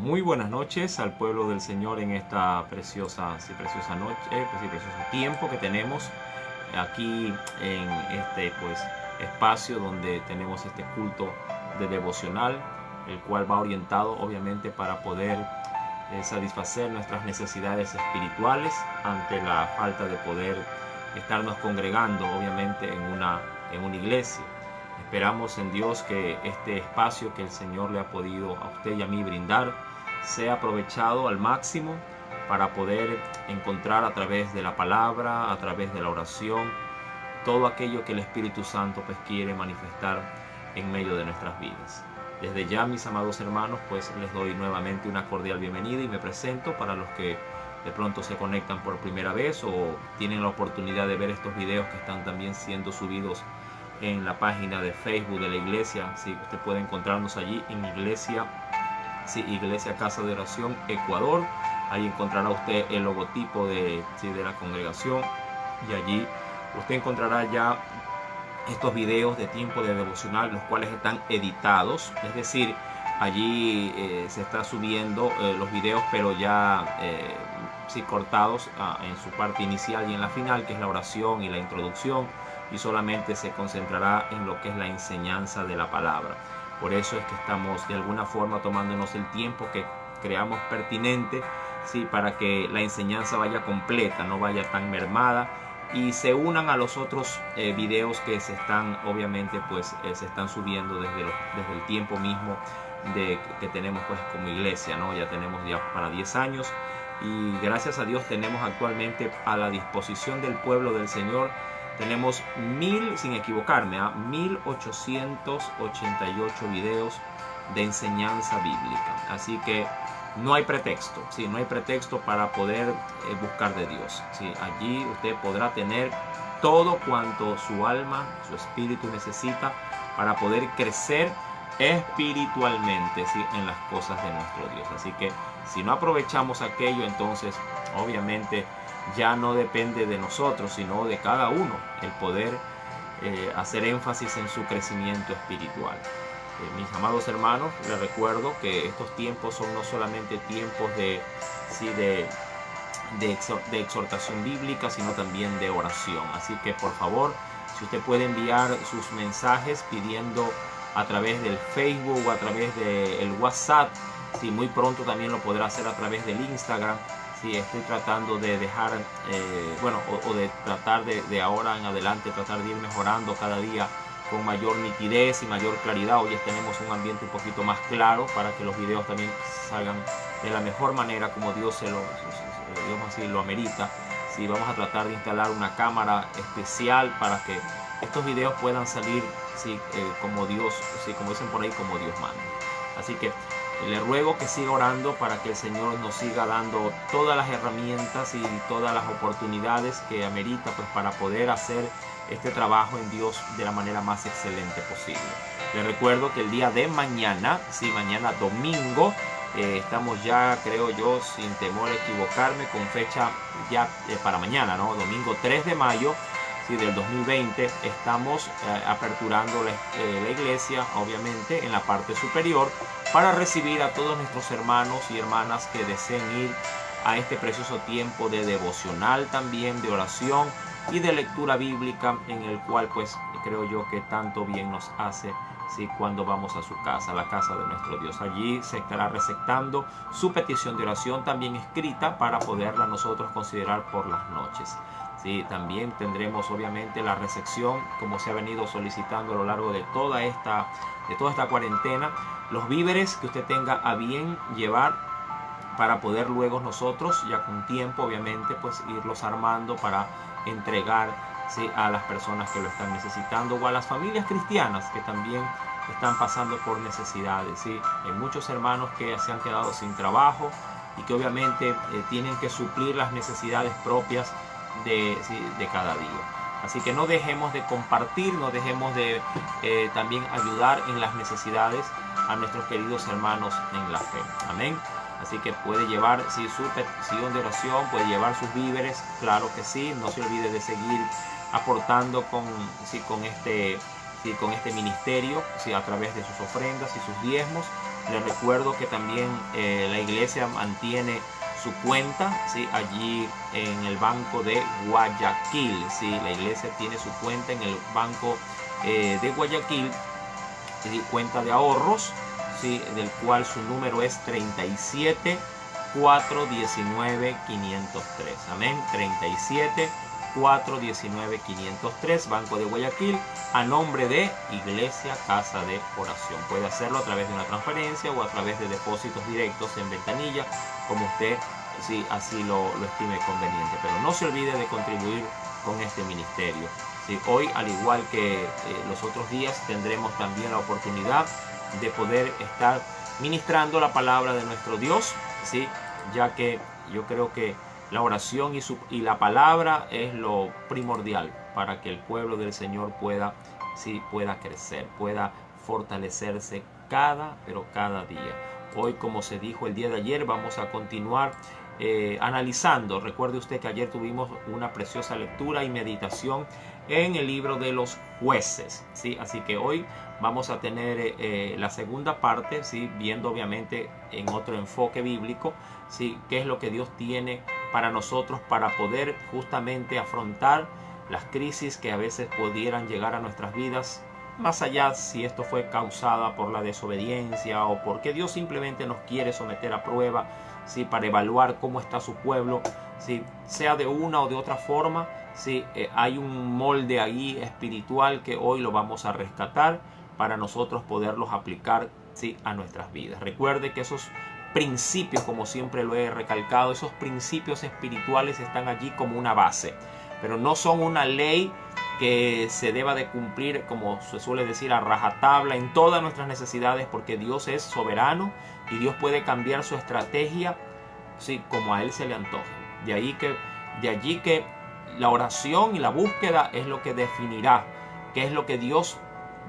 Muy buenas noches al pueblo del Señor en esta preciosa noche, precioso tiempo que tenemos aquí en este espacio donde tenemos este culto de devocional, el cual va orientado obviamente para poder satisfacer nuestras necesidades espirituales ante la falta de poder estarnos congregando obviamente en una iglesia. Esperamos en Dios que este espacio que el Señor le ha podido a usted y a mí brindar sea aprovechado al máximo para poder encontrar a través de la palabra, a través de la oración, todo aquello que el Espíritu Santo pues quiere manifestar en medio de nuestras vidas. Desde ya, mis amados hermanos, pues les doy nuevamente una cordial bienvenida y me presento para los que de pronto se conectan por primera vez o tienen la oportunidad de ver estos videos que están también siendo subidos en la página de Facebook de la iglesia. Sí, usted puede encontrarnos allí en Iglesia Casa de Oración Ecuador. Ahí encontrará usted el logotipo de la congregación y allí usted encontrará ya estos videos de tiempo de devocional, los cuales están editados, es decir, allí se está subiendo los videos, pero ya cortados en su parte inicial y en la final, que es la oración y la introducción, y solamente se concentrará en lo que es la enseñanza de la palabra. Por eso es que estamos de alguna forma tomándonos el tiempo que creamos pertinente, para que la enseñanza vaya completa, no vaya tan mermada, y se unan a los otros videos que se están obviamente se están subiendo desde el tiempo mismo que tenemos pues como iglesia, ¿no? Ya tenemos ya para 10 años y gracias a Dios tenemos actualmente a la disposición del pueblo del Señor, tenemos 1888 videos de enseñanza bíblica. Así que no hay pretexto, no hay pretexto para poder buscar de Dios. Allí usted podrá tener todo cuanto su alma, su espíritu necesita para poder crecer espiritualmente en las cosas de nuestro Dios. Así que si no aprovechamos aquello, entonces obviamente ya no depende de nosotros, sino de cada uno el poder hacer énfasis en su crecimiento espiritual. Mis amados hermanos, les recuerdo que estos tiempos son no solamente tiempos de exhortación bíblica, sino también de oración. Así que por favor, si usted puede enviar sus mensajes pidiendo a través del Facebook o a través del WhatsApp, muy pronto también lo podrá hacer a través del Instagram. Estoy tratando de dejar, de tratar de ahora en adelante, tratar de ir mejorando cada día con mayor nitidez y mayor claridad. Hoy tenemos un ambiente un poquito más claro para que los videos también salgan de la mejor manera como Dios lo amerita. Vamos a tratar de instalar una cámara especial para que estos videos puedan salir como Dios, como dicen por ahí, como Dios manda. Así que le ruego que siga orando para que el Señor nos siga dando todas las herramientas y todas las oportunidades que amerita para poder hacer este trabajo en Dios de la manera más excelente posible. Les recuerdo que el día de mañana, mañana domingo, estamos ya, creo yo, sin temor a equivocarme, con fecha ya para mañana, ¿no? Domingo 3 de mayo del 2020, estamos aperturando la iglesia, obviamente, en la parte superior, para recibir a todos nuestros hermanos y hermanas que deseen ir a este precioso tiempo de devocional, también de oración y de lectura bíblica, en el cual creo yo que tanto bien nos hace cuando vamos a su casa, la casa de nuestro Dios. Allí se estará receptando su petición de oración también escrita para poderla nosotros considerar por las noches. También tendremos obviamente la recepción, como se ha venido solicitando a lo largo de toda esta cuarentena, los víveres que usted tenga a bien llevar para poder luego nosotros, ya con tiempo obviamente, irlos armando para entregar a las personas que lo están necesitando o a las familias cristianas que también están pasando por necesidades. Hay muchos hermanos que se han quedado sin trabajo y que obviamente tienen que suplir las necesidades propias de cada día. Así que no dejemos de compartir, no dejemos de también ayudar en las necesidades a nuestros queridos hermanos en la fe. Amén. Así que puede llevar su petición de oración, puede llevar sus víveres, claro que sí. No se olvide de seguir aportando con este ministerio, a través de sus ofrendas y sus diezmos. Les recuerdo que también la iglesia mantiene su cuenta, ¿sí?, allí en el Banco de Guayaquil. ¿Sí? La iglesia tiene su cuenta en el Banco de Guayaquil, cuenta de ahorros, ¿sí?, del cual su número es 37 419 503. Amén. 37 419 503, Banco de Guayaquil, a nombre de Iglesia Casa de Oración. Puede hacerlo a través de una transferencia o a través de depósitos directos en ventanilla, como usted así lo estime conveniente. Pero no se olvide de contribuir con este ministerio. ¿Sí? Hoy, al igual que los otros días, tendremos también la oportunidad de poder estar ministrando la palabra de nuestro Dios, ¿sí?, ya que yo creo que la oración y la palabra es lo primordial para que el pueblo del Señor pueda crecer, pueda fortalecerse cada día. Hoy, como se dijo el día de ayer, vamos a continuar analizando. Recuerde usted que ayer tuvimos una preciosa lectura y meditación en el libro de los Jueces, ¿sí? Así que hoy vamos a tener la segunda parte, ¿sí?, viendo obviamente en otro enfoque bíblico, ¿sí?, qué es lo que Dios tiene para nosotros para poder justamente afrontar las crisis que a veces pudieran llegar a nuestras vidas, más allá si esto fue causada por la desobediencia o porque Dios simplemente nos quiere someter a prueba, ¿sí?, para evaluar cómo está su pueblo, ¿sí?, sea de una o de otra forma. Sí, hay un molde ahí espiritual que hoy lo vamos a rescatar para nosotros poderlos aplicar, ¿sí?, a nuestras vidas. Recuerde que esos principios, como siempre lo he recalcado, esos principios espirituales están allí como una base, pero no son una ley que se deba de cumplir, como se suele decir, a rajatabla en todas nuestras necesidades, porque Dios es soberano y Dios puede cambiar su estrategia, ¿sí?, como a Él se le antoje. De allí que la oración y la búsqueda es lo que definirá qué es lo que Dios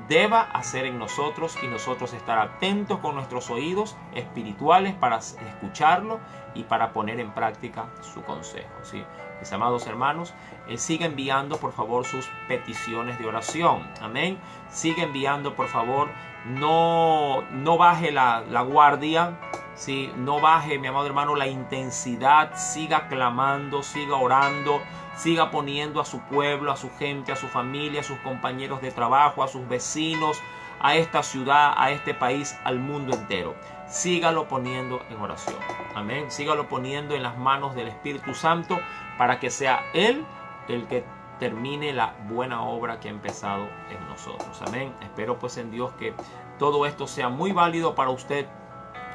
deba hacer en nosotros, y nosotros estar atentos con nuestros oídos espirituales para escucharlo y para poner en práctica su consejo, ¿sí? Mis amados hermanos, sigue enviando por favor sus peticiones de oración. Amén. Sigue enviando por favor. No baje la guardia. ¿Sí? No baje, mi amado hermano, la intensidad. Siga clamando, siga orando, siga poniendo a su pueblo, a su gente, a su familia, a sus compañeros de trabajo, a sus vecinos, a esta ciudad, a este país, al mundo entero. Sígalo poniendo en oración. Amén. Sígalo poniendo en las manos del Espíritu Santo para que sea Él el que termine la buena obra que ha empezado en nosotros. Amén. Espero pues en Dios que todo esto sea muy válido para usted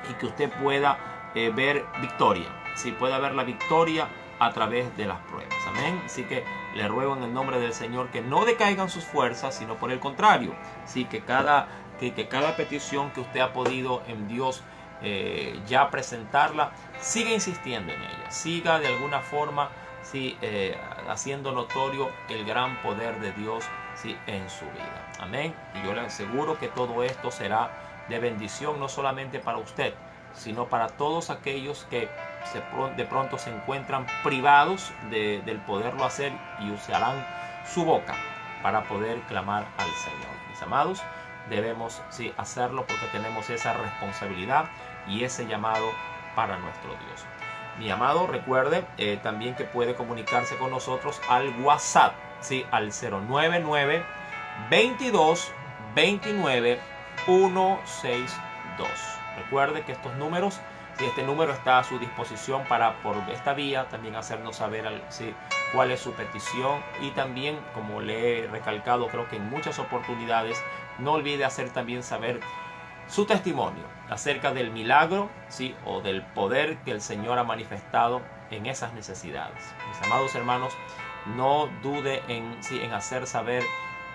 y que usted pueda ver victoria. Sí, pueda ver la victoria a través de las pruebas. Amén. Así que le ruego en el nombre del Señor que no decaigan sus fuerzas, sino por el contrario. Sí, que cada petición que usted ha podido en Dios ya presentarla, siga insistiendo en ella. Siga de alguna forma, sí, haciendo notorio el gran poder de Dios, sí, en su vida. Amén. Y yo le aseguro que todo esto será de bendición, no solamente para usted, sino para todos aquellos que de pronto se encuentran privados del poderlo hacer, y usarán su boca para poder clamar al Señor. Mis amados, debemos hacerlo porque tenemos esa responsabilidad y ese llamado para nuestro Dios. Mi amado, recuerde también que puede comunicarse con nosotros al WhatsApp, ¿sí?, al 099 22 29 162. Recuerde que estos números, este número está a su disposición para por esta vía también hacernos saber cuál es su petición, y también, como le he recalcado creo que en muchas oportunidades, no olvide hacer también saber su testimonio acerca del milagro, ¿sí?, o del poder que el Señor ha manifestado en esas necesidades. Mis amados hermanos, no dude en hacer saber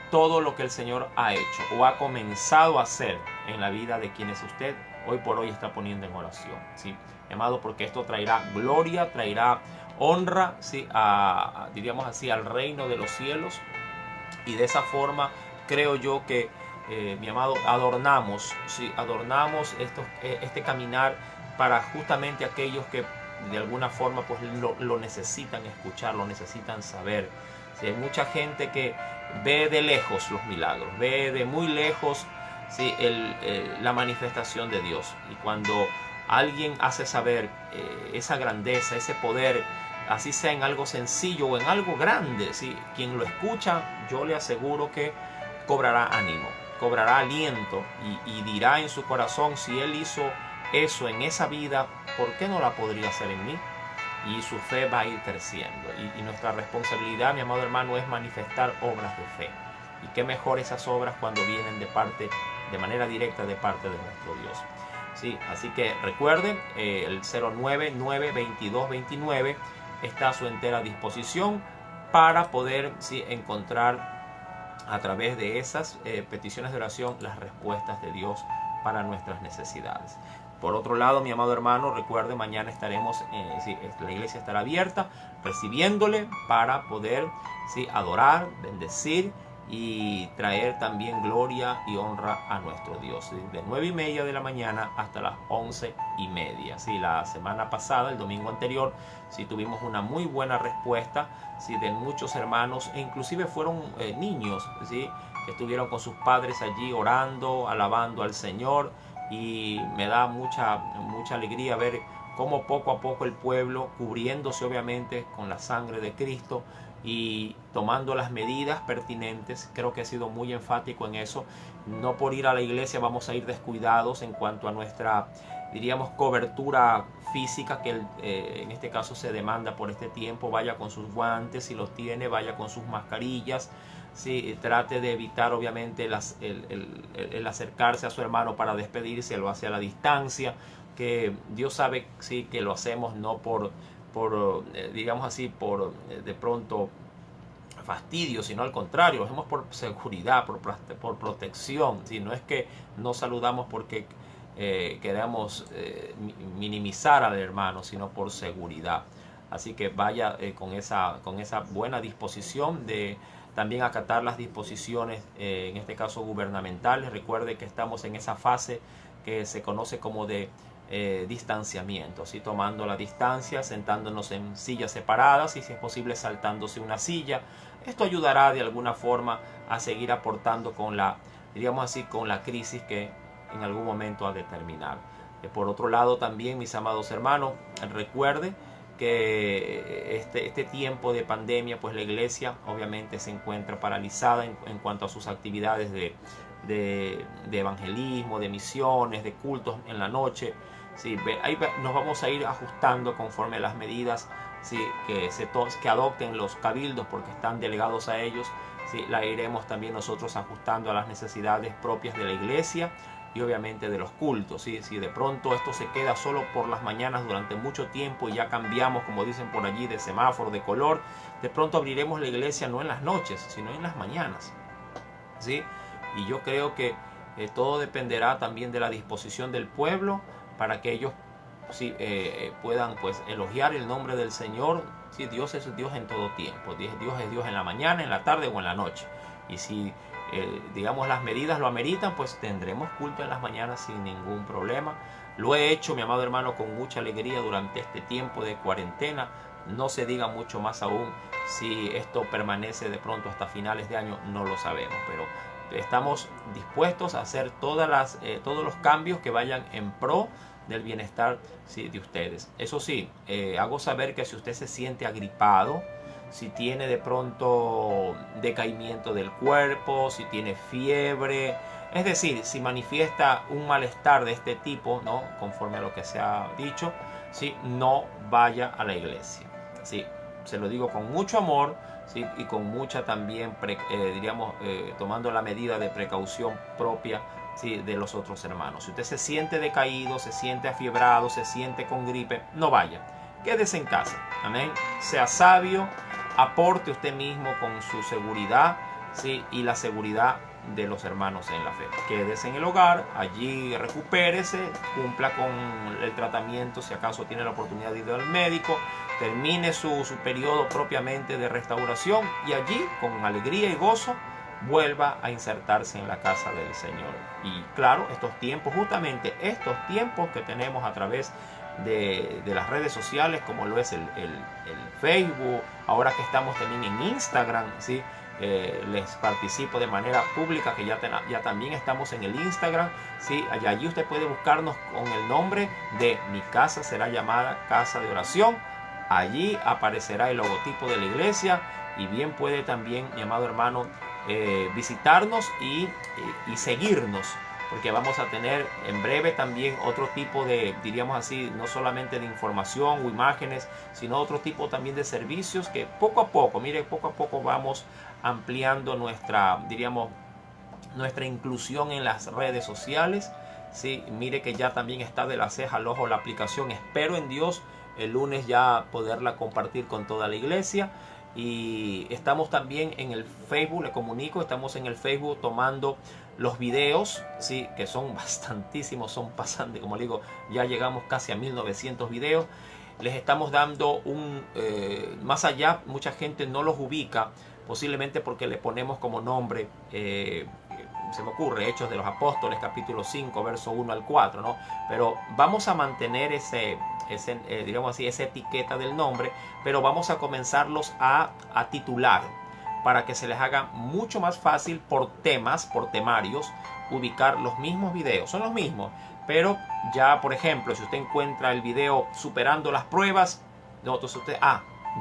todo lo que el Señor ha hecho o ha comenzado a hacer en la vida de quienes usted hoy por hoy está poniendo en oración, ¿sí? Amado, porque esto traerá gloria, traerá honra, ¿sí?, diríamos así, al reino de los cielos, y de esa forma creo yo que mi amado, adornamos este caminar para justamente aquellos que de alguna forma pues lo necesitan escuchar, lo necesitan saber. ¿Sí? Hay mucha gente que ve de lejos los milagros, ve de muy lejos, ¿sí? La manifestación de Dios. Y cuando alguien hace saber esa grandeza, ese poder, así sea en algo sencillo o en algo grande, ¿sí? Quien lo escucha, yo le aseguro que cobrará ánimo, cobrará aliento y dirá en su corazón: si Él hizo eso en esa vida, ¿por qué no la podría hacer en mí? Y su fe va a ir creciendo. Y nuestra responsabilidad, mi amado hermano, es manifestar obras de fe. Y qué mejor esas obras cuando vienen de manera directa de parte de nuestro Dios. ¿Sí? Así que recuerden, el 099-2229 está a su entera disposición para poder, ¿sí?, encontrar a través de esas peticiones de oración las respuestas de Dios para nuestras necesidades. Por otro lado, mi amado hermano, recuerde, mañana estaremos, la iglesia estará abierta, recibiéndole para poder, ¿sí?, adorar, bendecir y traer también gloria y honra a nuestro Dios, ¿sí?, de 9:30 de la mañana hasta las 11:30. ¿Sí? La semana pasada, el domingo anterior, sí tuvimos una muy buena respuesta, ¿sí?, de muchos hermanos, e inclusive fueron niños, ¿sí?, que estuvieron con sus padres allí orando, alabando al Señor. Y me da mucha alegría ver cómo poco a poco el pueblo, cubriéndose obviamente con la sangre de Cristo y tomando las medidas pertinentes. Creo que he sido muy enfático en eso. No por ir a la iglesia vamos a ir descuidados en cuanto a nuestra, diríamos, cobertura física, que en este caso se demanda por este tiempo. Vaya con sus guantes si los tiene, vaya con sus mascarillas. Sí, trate de evitar obviamente el acercarse a su hermano para despedirse, lo hace a la distancia, que Dios sabe, sí, que lo hacemos no por digamos así, por de pronto fastidio, sino al contrario, lo hacemos por seguridad, por protección. ¿Sí? No es que no saludamos porque queramos minimizar al hermano, sino por seguridad. Así que vaya con esa buena disposición de también acatar las disposiciones, en este caso gubernamentales. Recuerde que estamos en esa fase que se conoce como de distanciamiento, ¿sí? Tomando la distancia, sentándonos en sillas separadas y si es posible saltándose una silla. Esto ayudará de alguna forma a seguir aportando con la, diríamos así, con la crisis que en algún momento ha de terminar. Por otro lado también, mis amados hermanos, recuerde que este tiempo de pandemia, pues la iglesia obviamente se encuentra paralizada en cuanto a sus actividades de evangelismo, de misiones, de cultos en la noche. Sí, ahí nos vamos a ir ajustando conforme a las medidas, sí, que adopten los cabildos, porque están delegados a ellos. Sí, la iremos también nosotros ajustando a las necesidades propias de la iglesia y obviamente de los cultos. ¿Sí? Si de pronto esto se queda solo por las mañanas durante mucho tiempo y ya cambiamos, como dicen por allí, de semáforo, de color, de pronto abriremos la iglesia no en las noches, sino en las mañanas. ¿Sí? Y yo creo que todo dependerá también de la disposición del pueblo para que ellos, sí, puedan pues elogiar el nombre del Señor. Sí, Dios es Dios en todo tiempo. Dios es Dios en la mañana, en la tarde o en la noche. Y si digamos las medidas lo ameritan, pues tendremos culto en las mañanas sin ningún problema. Lo he hecho, mi amado hermano, con mucha alegría durante este tiempo de cuarentena. No se diga mucho más aún si esto permanece de pronto hasta finales de año, no lo sabemos, pero estamos dispuestos a hacer todos los cambios que vayan en pro del bienestar, sí, de ustedes. Eso sí, hago saber que si usted se siente agripado, si tiene de pronto decaimiento del cuerpo, si tiene fiebre, es decir, si manifiesta un malestar de este tipo, ¿no?, conforme a lo que se ha dicho, ¿sí?, no vaya a la iglesia. ¿Sí? Se lo digo con mucho amor, ¿sí?, y con mucha también, tomando la medida de precaución propia, ¿sí?, de los otros hermanos. Si usted se siente decaído, se siente afiebrado, se siente con gripe, no vaya. Quédese en casa. Amén. Sea sabio, aporte usted mismo con su seguridad, ¿sí?, y la seguridad de los hermanos en la fe. Quédese en el hogar, allí recupérese, cumpla con el tratamiento si acaso tiene la oportunidad de ir al médico, termine su periodo propiamente de restauración y allí con alegría y gozo vuelva a insertarse en la casa del Señor. Y claro, justamente estos tiempos que tenemos a través de las redes sociales, como lo es el Facebook, ahora que estamos también en Instagram, ¿sí?, les participo de manera pública que ya también estamos en el Instagram, ¿sí? Allí usted puede buscarnos con el nombre de Mi Casa Será Llamada Casa de Oración. Allí aparecerá el logotipo de la iglesia, y bien puede también, mi amado hermano, visitarnos y seguirnos, porque vamos a tener en breve también otro tipo de, diríamos así, no solamente de información o imágenes, sino otro tipo también de servicios que poco a poco, mire, poco a poco vamos ampliando nuestra inclusión en las redes sociales. Sí, mire que ya también está de la ceja al ojo la aplicación. Espero en Dios el lunes ya poderla compartir con toda la iglesia. Y estamos también en el Facebook, le comunico, estamos en el Facebook tomando los videos, sí, que son bastantísimos, son pasantes, como le digo, ya llegamos casi a 1900 videos. Les estamos dando más allá, mucha gente no los ubica, posiblemente porque le ponemos como nombre, se me ocurre, Hechos de los Apóstoles, capítulo 5, verso 1 al 4, ¿no? Pero vamos a mantener digamos así, esa etiqueta del nombre, pero vamos a comenzarlos a titular para que se les haga mucho más fácil por temas, por temarios, ubicar los mismos videos. Son los mismos, pero ya, por ejemplo, si usted encuentra el video superando las pruebas, entonces usted,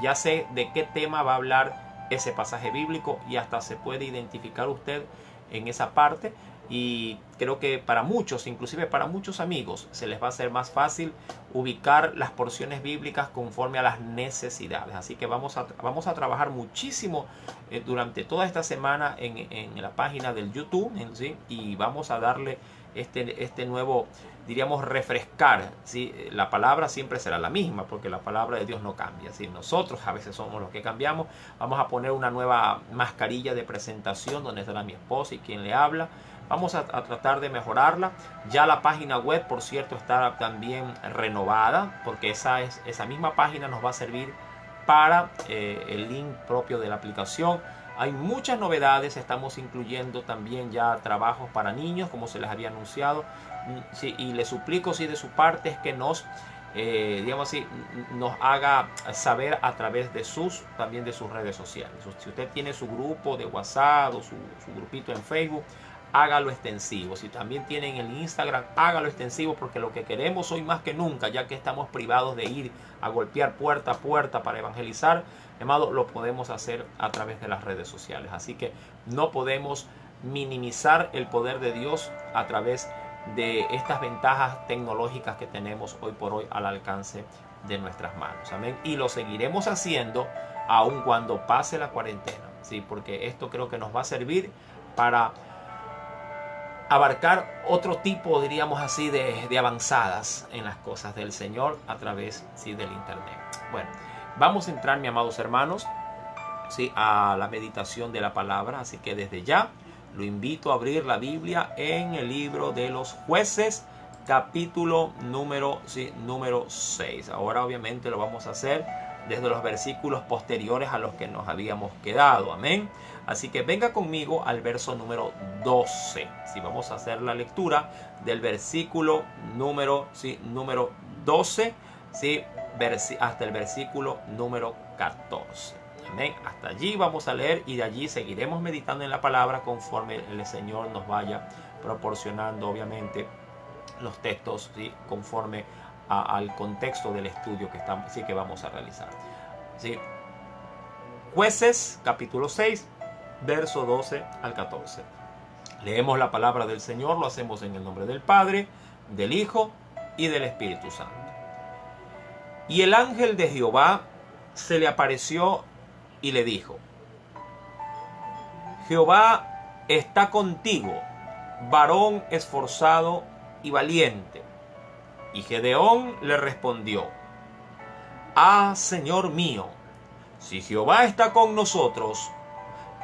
ya sé de qué tema va a hablar ese pasaje bíblico, y hasta se puede identificar usted en esa parte. Y creo que para muchos, inclusive para muchos amigos, se les va a hacer más fácil ubicar las porciones bíblicas conforme a las necesidades. Así que vamos a trabajar muchísimo durante toda esta semana en la página del YouTube, ¿sí? Y vamos a darle este nuevo, diríamos, refrescar, ¿sí? La palabra siempre será la misma, porque la palabra de Dios no cambia, ¿sí? Nosotros a veces somos los que cambiamos. Vamos a poner una nueva mascarilla de presentación donde estará mi esposa y quien le habla. Vamos a tratar de mejorarla. Ya la página web, por cierto, está también renovada, porque esa misma página nos va a servir para el link propio de la aplicación. Hay muchas novedades, estamos incluyendo también ya trabajos para niños, como se les había anunciado. Sí, y le suplico, si de su parte, es que digamos así, nos haga saber a través de también de sus redes sociales. Si usted tiene su grupo de WhatsApp o su grupito en Facebook, hágalo extensivo. Si también tienen el Instagram, hágalo extensivo, porque lo que queremos hoy más que nunca, ya que estamos privados de ir a golpear puerta a puerta para evangelizar, amado, lo podemos hacer a través de las redes sociales. Así que no podemos minimizar el poder de Dios a través de estas ventajas tecnológicas que tenemos hoy por hoy al alcance de nuestras manos. Amén. Y lo seguiremos haciendo aun cuando pase la cuarentena, ¿sí? Porque esto creo que nos va a servir para abarcar otro tipo, diríamos así, de avanzadas en las cosas del Señor a través, sí, del internet. Bueno, vamos a entrar, mis amados hermanos, sí, a la meditación de la palabra. Así que desde ya lo invito a abrir la Biblia en el libro de los Jueces, capítulo número 6. Ahora obviamente lo vamos a hacer desde los versículos posteriores a los que nos habíamos quedado. Amén. Así que venga conmigo al verso número 12. Si vamos a hacer la lectura del versículo número 12, ¿sí? Hasta el versículo número 14. Amén. Hasta allí vamos a leer, y de allí seguiremos meditando en la palabra conforme el Señor nos vaya proporcionando, obviamente, los textos, ¿sí? Conforme al contexto del estudio que vamos a realizar. ¿Sí? Jueces, capítulo 6, verso 12 al 14. Leemos la palabra del Señor, lo hacemos en el nombre del Padre, del Hijo y del Espíritu Santo. Y el ángel de Jehová se le apareció y le dijo: Jehová está contigo, varón esforzado y valiente. Y Gedeón le respondió: Señor mío, si Jehová está con nosotros,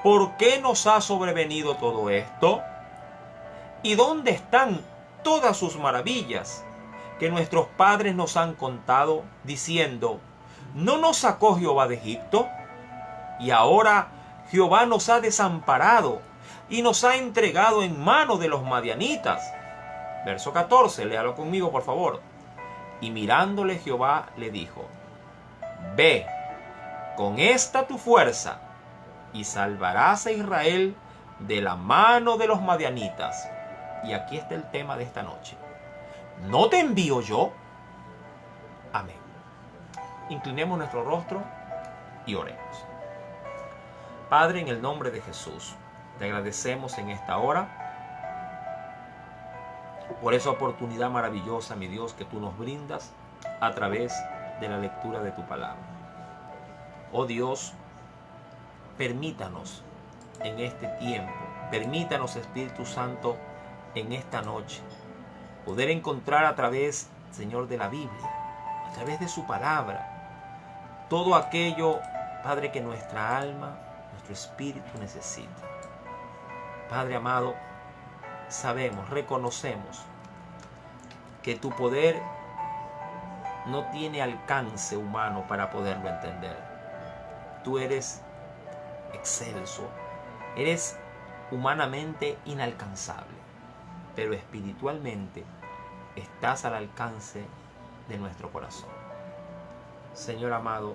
¿por qué nos ha sobrevenido todo esto? ¿Y dónde están todas sus maravillas que nuestros padres nos han contado, diciendo: ¿no nos sacó Jehová de Egipto? Y ahora Jehová nos ha desamparado y nos ha entregado en manos de los madianitas. Verso 14, léalo conmigo, por favor. Y mirándole Jehová le dijo: Ve con esta tu fuerza y salvarás a Israel de la mano de los madianitas. Y aquí está el tema de esta noche. ¿No te envío yo? Amén. Inclinemos nuestro rostro y oremos. Padre, en el nombre de Jesús, te agradecemos en esta hora por esa oportunidad maravillosa, mi Dios, que tú nos brindas a través de la lectura de tu palabra. Oh Dios, permítanos en este tiempo, permítanos, Espíritu Santo, en esta noche, poder encontrar a través, Señor, de la Biblia, a través de su palabra, todo aquello, Padre, que nuestra alma, nuestro espíritu necesita. Padre amado, sabemos, reconocemos que tu poder no tiene alcance humano para poderlo entender. Tú eres excelso, eres humanamente inalcanzable, pero espiritualmente estás al alcance de nuestro corazón. Señor amado,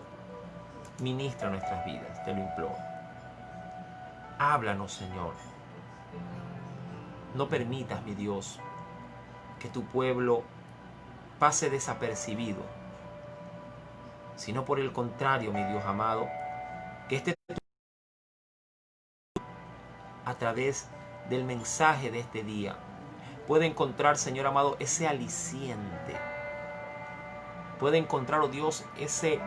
ministra nuestras vidas, te lo imploro. Háblanos, Señor. No permitas, mi Dios, que tu pueblo pase desapercibido, sino por el contrario, mi Dios amado, que a través del mensaje de este día puede encontrar, Señor amado, ese aliciente, puede encontrar, oh Dios, ese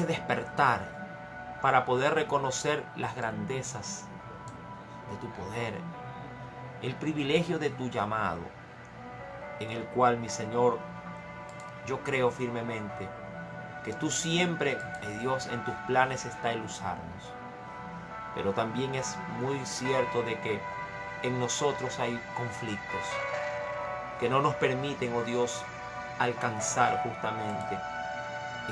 despertar para poder reconocer las grandezas de tu poder, el privilegio de tu llamado, en el cual, mi Señor, yo creo firmemente que tú siempre, Dios, en tus planes está el usarnos. Pero también es muy cierto de que en nosotros hay conflictos que no nos permiten, oh Dios, alcanzar justamente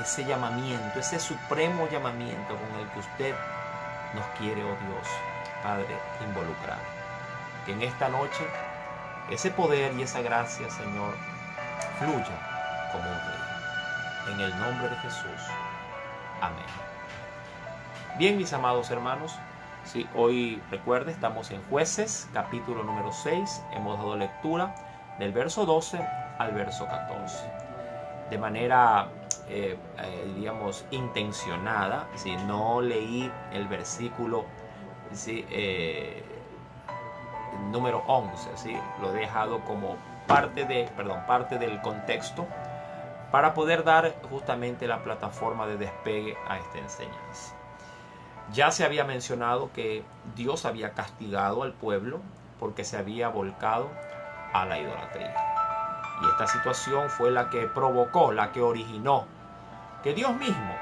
ese llamamiento, ese supremo llamamiento con el que usted nos quiere, oh Dios, Padre, involucrar. Que en esta noche ese poder y esa gracia, Señor, fluya como un río. En el nombre de Jesús. Amén. Bien, mis amados hermanos, sí, hoy recuerde, estamos en Jueces, capítulo número 6. Hemos dado lectura del verso 12 al verso 14. De manera, digamos, intencionada, ¿sí? No leí el versículo, ¿sí? Número 11, ¿sí? Lo he dejado como parte del contexto para poder dar justamente la plataforma de despegue a esta enseñanza. Ya se había mencionado que Dios había castigado al pueblo porque se había volcado a la idolatría. Y esta situación fue la que provocó, la que originó que Dios mismo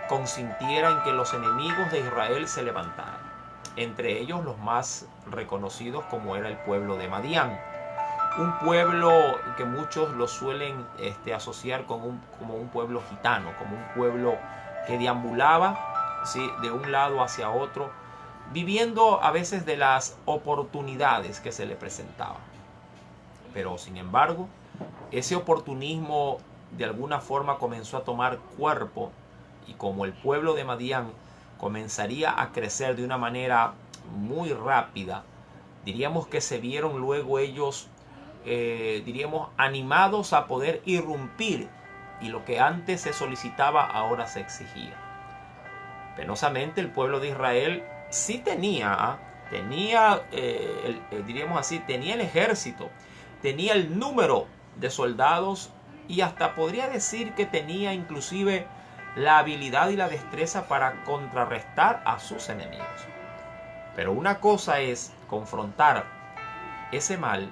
consintiera en que los enemigos de Israel se levantaran. Entre ellos los más reconocidos, como era el pueblo de Madián. Un pueblo que muchos lo suelen asociar como un pueblo gitano, como un pueblo que deambulaba, ¿sí?, de un lado hacia otro, viviendo a veces de las oportunidades que se le presentaban. Pero sin embargo, ese oportunismo de alguna forma comenzó a tomar cuerpo, y como el pueblo de Madián comenzaría a crecer de una manera muy rápida, diríamos que se vieron luego ellos, animados a poder irrumpir, y lo que antes se solicitaba ahora se exigía. Penosamente, el pueblo de Israel sí tenía el ejército, tenía el número de soldados, y hasta podría decir que tenía inclusive la habilidad y la destreza para contrarrestar a sus enemigos. Pero una cosa es confrontar ese mal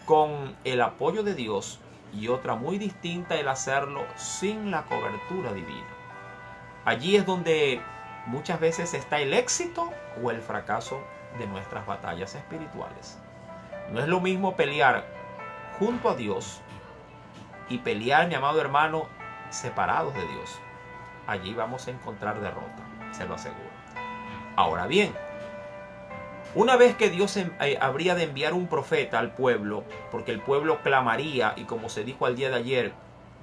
con el apoyo de Dios, y otra muy distinta el hacerlo sin la cobertura divina. Allí es donde muchas veces está el éxito o el fracaso de nuestras batallas espirituales. No es lo mismo pelear junto a Dios y pelear, mi amado hermano, separados de Dios. Allí vamos a encontrar derrota, se lo aseguro. Ahora bien, una vez que Dios habría de enviar un profeta al pueblo, porque el pueblo clamaría, y como se dijo al día de ayer,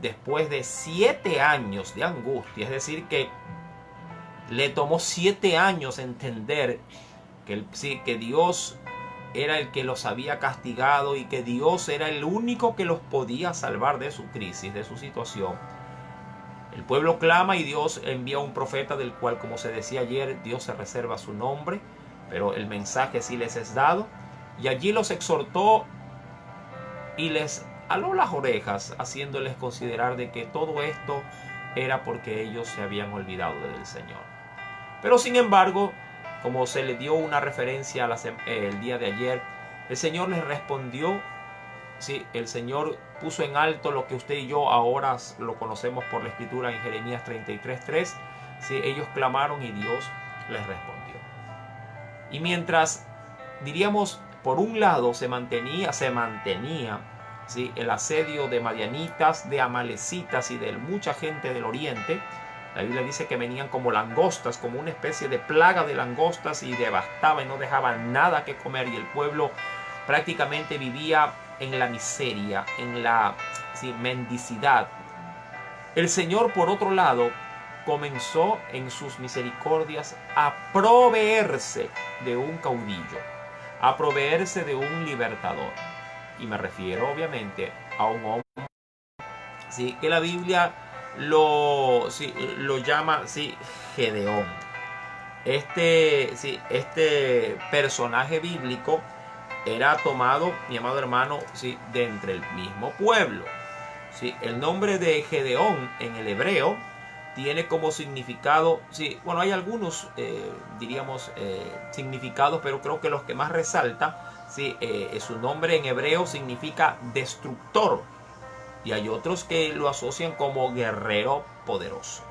después de 7 años de angustia, es decir que Le tomó 7 años entender que Dios era el que los había castigado y que Dios era el único que los podía salvar de su crisis, de su situación. El pueblo clama y Dios envía un profeta del cual, como se decía ayer, Dios se reserva su nombre, pero el mensaje sí les es dado. Y allí los exhortó y les aló las orejas, haciéndoles considerar de que todo esto era porque ellos se habían olvidado del Señor. Pero sin embargo, como se le dio una referencia el día de ayer, el Señor les respondió. Sí, el Señor puso en alto lo que usted y yo ahora lo conocemos por la escritura en Jeremías 33:3. Sí, ellos clamaron y Dios les respondió. Y mientras, diríamos, por un lado se mantenía ¿sí?, el asedio de madianitas, de amalecitas y de mucha gente del oriente. La Biblia dice que venían como langostas, como una especie de plaga de langostas, y devastaban y no dejaban nada que comer, y el pueblo prácticamente vivía en la miseria, en la mendicidad. El Señor, por otro lado, comenzó en sus misericordias a proveerse de un caudillo, a proveerse de un libertador. Y me refiero obviamente a un hombre, ¿sí?, que la Biblia lo llama Gedeón. Este personaje bíblico era tomado, mi amado hermano, de entre el mismo pueblo. El nombre de Gedeón en el hebreo tiene como significado, bueno, hay algunos, significados, pero creo que los que más resalta, su nombre en hebreo significa destructor, y hay otros que lo asocian como guerrero poderoso.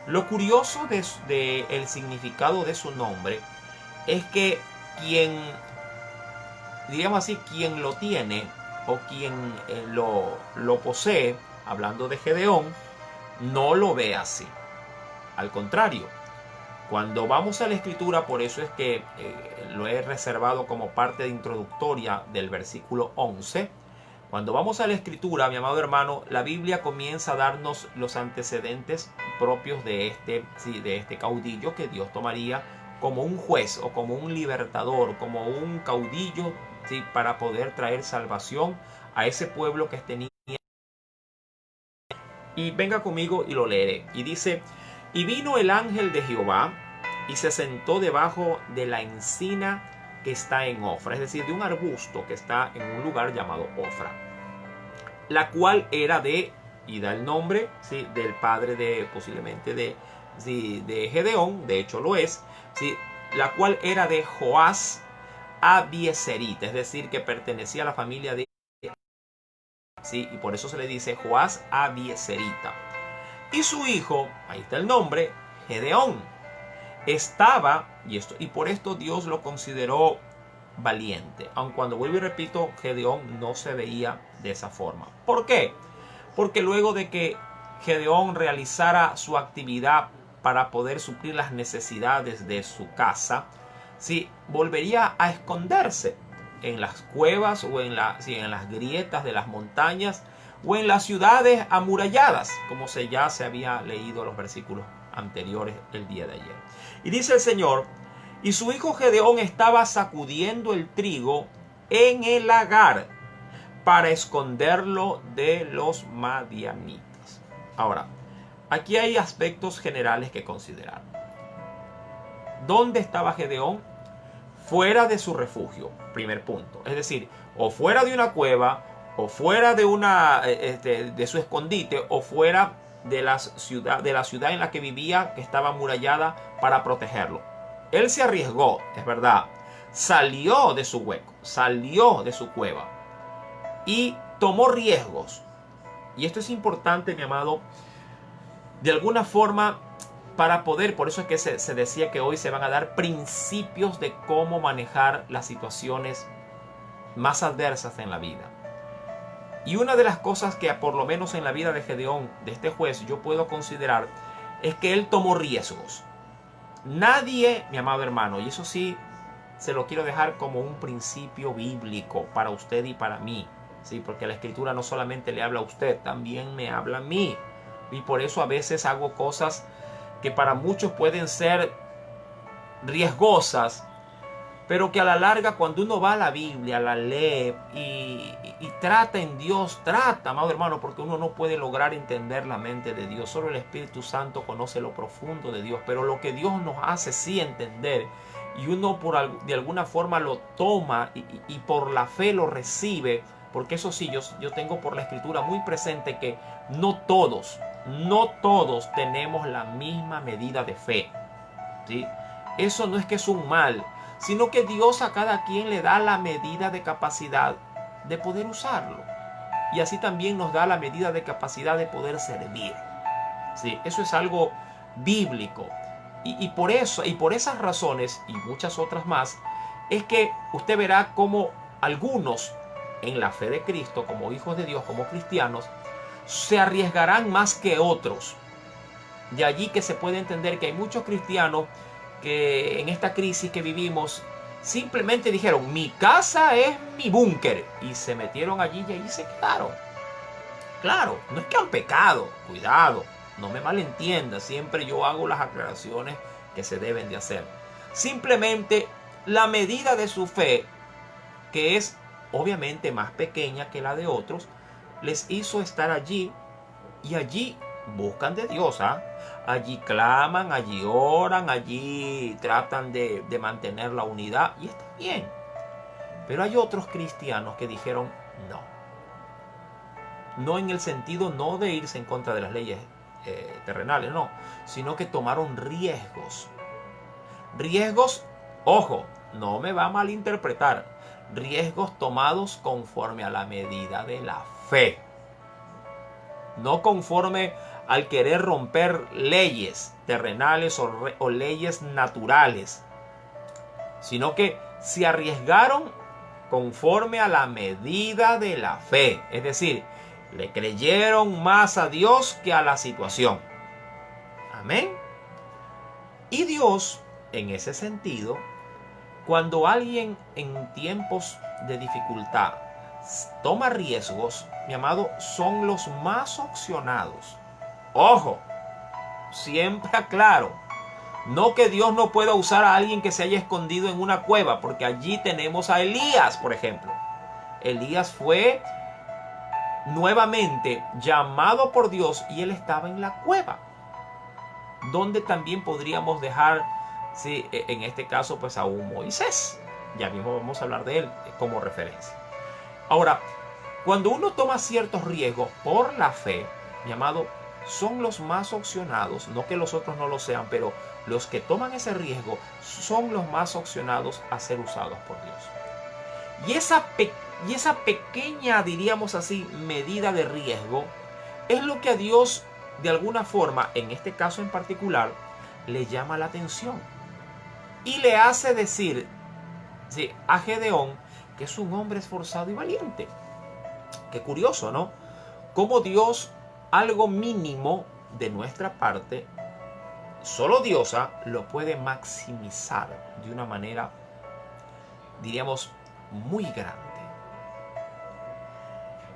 Lo curioso de el significado de su nombre es que quien lo tiene o quien lo posee, hablando de Gedeón, no lo ve así. Al contrario, cuando vamos a la escritura, por eso es que lo he reservado como parte introductoria del versículo 11. Cuando vamos a la escritura, mi amado hermano, la Biblia comienza a darnos los antecedentes propios de este caudillo que Dios tomaría como un juez o como un libertador, como un caudillo, para poder traer salvación a ese pueblo que tenía. Y venga conmigo y lo leeré. Y dice: y vino el ángel de Jehová y se sentó debajo de la encina que está en Ofra, es decir, de un arbusto que está en un lugar llamado Ofra, la cual era y da el nombre, del padre posiblemente de Gedeón, de hecho lo es, la cual era de Joás Abieserita, es decir, que pertenecía a la familia de y por eso se le dice Joás Abieserita. Y su hijo, ahí está el nombre, Gedeón, estaba, y por esto Dios lo consideró valiente, aun cuando, vuelvo y repito, Gedeón no se veía de esa forma. ¿Por qué? Porque luego de que Gedeón realizara su actividad para poder suplir las necesidades de su casa, volvería a esconderse en las cuevas o en las grietas de las montañas o en las ciudades amuralladas, como ya se había leído los versículos anteriores el día de ayer. Y dice el Señor: y su hijo Gedeón estaba sacudiendo el trigo en el lagar para esconderlo de los madianitas. Ahora, aquí hay aspectos generales que considerar. ¿Dónde estaba Gedeón? Fuera de su refugio, primer punto. Es decir, o fuera de una cueva, o fuera de su escondite, o fuera de la ciudad en la que vivía, que estaba amurallada, para protegerlo. Él se arriesgó, es verdad. Salió de su hueco, salió de su cueva y tomó riesgos. Y esto es importante, mi amado, de alguna forma, para poder, por eso es que se decía que hoy se van a dar principios de cómo manejar las situaciones más adversas en la vida. Y una de las cosas que, por lo menos en la vida de Gedeón, de este juez, yo puedo considerar, es que él tomó riesgos. Nadie, mi amado hermano, y eso sí, se lo quiero dejar como un principio bíblico para usted y para mí, porque la escritura no solamente le habla a usted, también me habla a mí. Y por eso a veces hago cosas que para muchos pueden ser riesgosas, pero que a la larga, cuando uno va a la Biblia, la lee y trata en Dios, trata, amado hermano, porque uno no puede lograr entender la mente de Dios. Solo el Espíritu Santo conoce lo profundo de Dios, pero lo que Dios nos hace sí entender, y uno de alguna forma lo toma y por la fe lo recibe, porque eso sí, yo tengo por la Escritura muy presente que no todos tenemos la misma medida de fe, ¿sí? Eso no es que es un mal, sino que Dios a cada quien le da la medida de capacidad de poder usarlo. Y así también nos da la medida de capacidad de poder servir. ¿Sí? Eso es algo bíblico. Y por eso, y por esas razones, y muchas otras más, es que usted verá cómo algunos en la fe de Cristo, como hijos de Dios, como cristianos, se arriesgarán más que otros. De allí que se puede entender que hay muchos cristianos que en esta crisis que vivimos simplemente dijeron: mi casa es mi búnker, y se metieron allí y allí se quedaron. Claro, no es que han pecado, cuidado, no me malentienda, siempre yo hago las aclaraciones que se deben de hacer. Simplemente la medida de su fe, que es obviamente más pequeña que la de otros, les hizo estar allí, y allí buscan de Dios, ¿ah? Allí claman, allí oran, allí tratan de mantener la unidad, y está bien. Pero hay otros cristianos que dijeron no en el sentido no de irse en contra de las leyes terrenales, no, sino que tomaron riesgos. Riesgos, ojo, no me va a malinterpretar, riesgos tomados conforme a la medida de la fe, no conforme al querer romper leyes terrenales o leyes naturales, sino que se arriesgaron conforme a la medida de la fe. Es decir, le creyeron más a Dios que a la situación. Amén. Y Dios, en ese sentido, cuando alguien en tiempos de dificultad toma riesgos, mi amado, son los más opcionados. Ojo, siempre aclaro, no que Dios no pueda usar a alguien que se haya escondido en una cueva, porque allí tenemos a Elías, por ejemplo. Elías fue nuevamente llamado por Dios y él estaba en la cueva, donde también podríamos dejar, sí, en este caso, pues a un Moisés. Ya mismo vamos a hablar de él como referencia. Ahora, cuando uno toma ciertos riesgos por la fe, mi amado, son los más opcionados, no que los otros no lo sean, pero los que toman ese riesgo son los más opcionados a ser usados por Dios. Y esa pequeña, diríamos así, medida de riesgo es lo que a Dios, de alguna forma, en este caso en particular, le llama la atención y le hace decir, sí, a Gedeón, que es un hombre esforzado y valiente. Qué curioso, ¿no? Cómo Dios, algo mínimo de nuestra parte, solo Dios lo puede maximizar de una manera, diríamos, muy grande.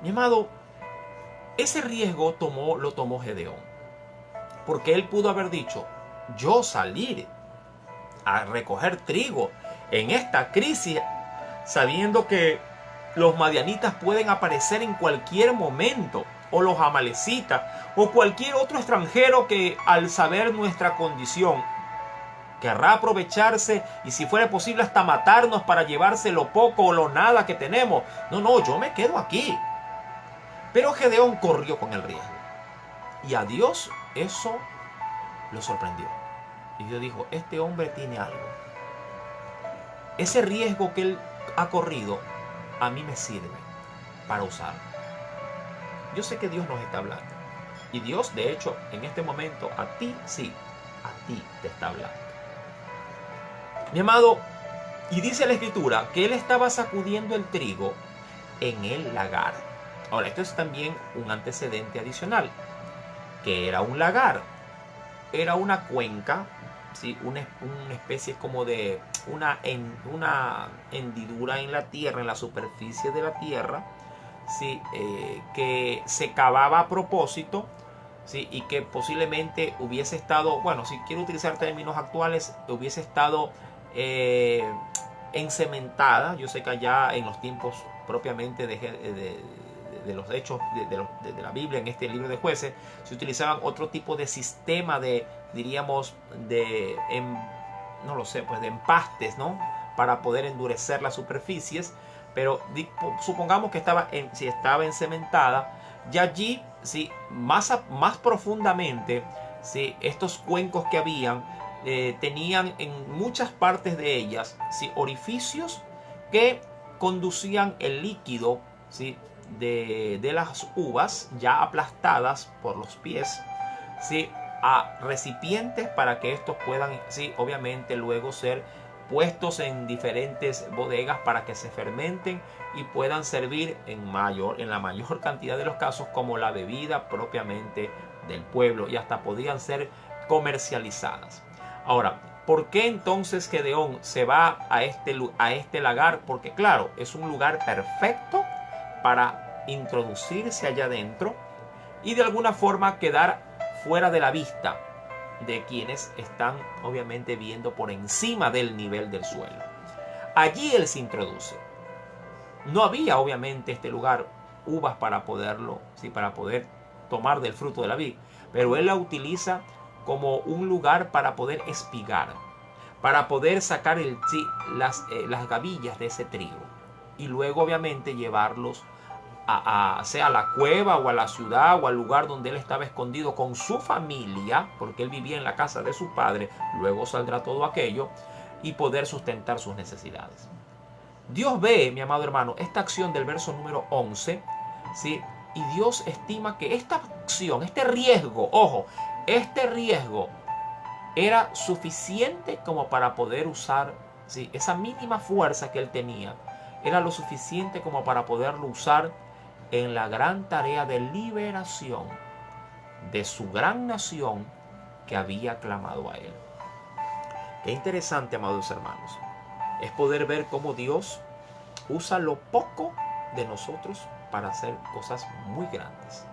Mi amado, ese riesgo lo tomó Gedeón, porque él pudo haber dicho: yo salir a recoger trigo en esta crisis, sabiendo que los madianitas pueden aparecer en cualquier momento, o los amalecitas, o cualquier otro extranjero que, al saber nuestra condición, querrá aprovecharse y, si fuera posible, hasta matarnos para llevarse lo poco o lo nada que tenemos. No, yo me quedo aquí. Pero Gedeón corrió con el riesgo, y a Dios eso lo sorprendió. Y Dios dijo: este hombre tiene algo. Ese riesgo que él ha corrido a mí me sirve para usarlo. Yo sé que Dios nos está hablando. Y Dios, de hecho, en este momento, a ti, sí, a ti te está hablando. Mi amado, y dice la Escritura que él estaba sacudiendo el trigo en el lagar. Ahora, esto es también un antecedente adicional. ¿Qué era un lagar? Era una cuenca, ¿sí? Una especie como de una hendidura en la tierra, en la superficie de la tierra, ¿sí? Que se cavaba a propósito ¿sí? Y que posiblemente hubiese estado, bueno, si quiero utilizar términos actuales, hubiese estado encementada. Yo sé que allá en los tiempos propiamente de los hechos de la Biblia, en este libro de Jueces, se utilizaban otro tipo de sistema de, diríamos, no lo sé, pues de empastes, ¿no? Para poder endurecer las superficies. Pero supongamos que si estaba encementada, y allí, sí, más profundamente, sí, estos cuencos que habían tenían en muchas partes de ellas, sí, orificios que conducían el líquido, sí, de las uvas ya aplastadas por los pies, sí, a recipientes para que estos puedan, sí, obviamente luego ser puestos en diferentes bodegas para que se fermenten y puedan servir en la mayor cantidad de los casos como la bebida propiamente del pueblo, y hasta podían ser comercializadas. Ahora, ¿por qué entonces Gedeón se va a este lagar? Porque claro, es un lugar perfecto para introducirse allá adentro y de alguna forma quedar fuera de la vista de quienes están obviamente viendo por encima del nivel del suelo. Allí él se introduce. No había obviamente este lugar uvas para poderlo, sí, para poder tomar del fruto de la vid, pero él la utiliza como un lugar para poder espigar, para poder sacar las gavillas de ese trigo y luego obviamente llevarlos sea a la cueva o a la ciudad o al lugar donde él estaba escondido con su familia, porque él vivía en la casa de su padre, luego saldrá todo aquello, y poder sustentar sus necesidades. Dios ve, mi amado hermano, esta acción del verso número 11, ¿sí? Y Dios estima que esta acción, este riesgo, ojo, este riesgo era suficiente como para poder usar, ¿sí? Esa mínima fuerza que él tenía, era lo suficiente como para poderlo usar en la gran tarea de liberación de su gran nación que había clamado a él. Qué interesante, amados hermanos, es poder ver cómo Dios usa lo poco de nosotros para hacer cosas muy grandes.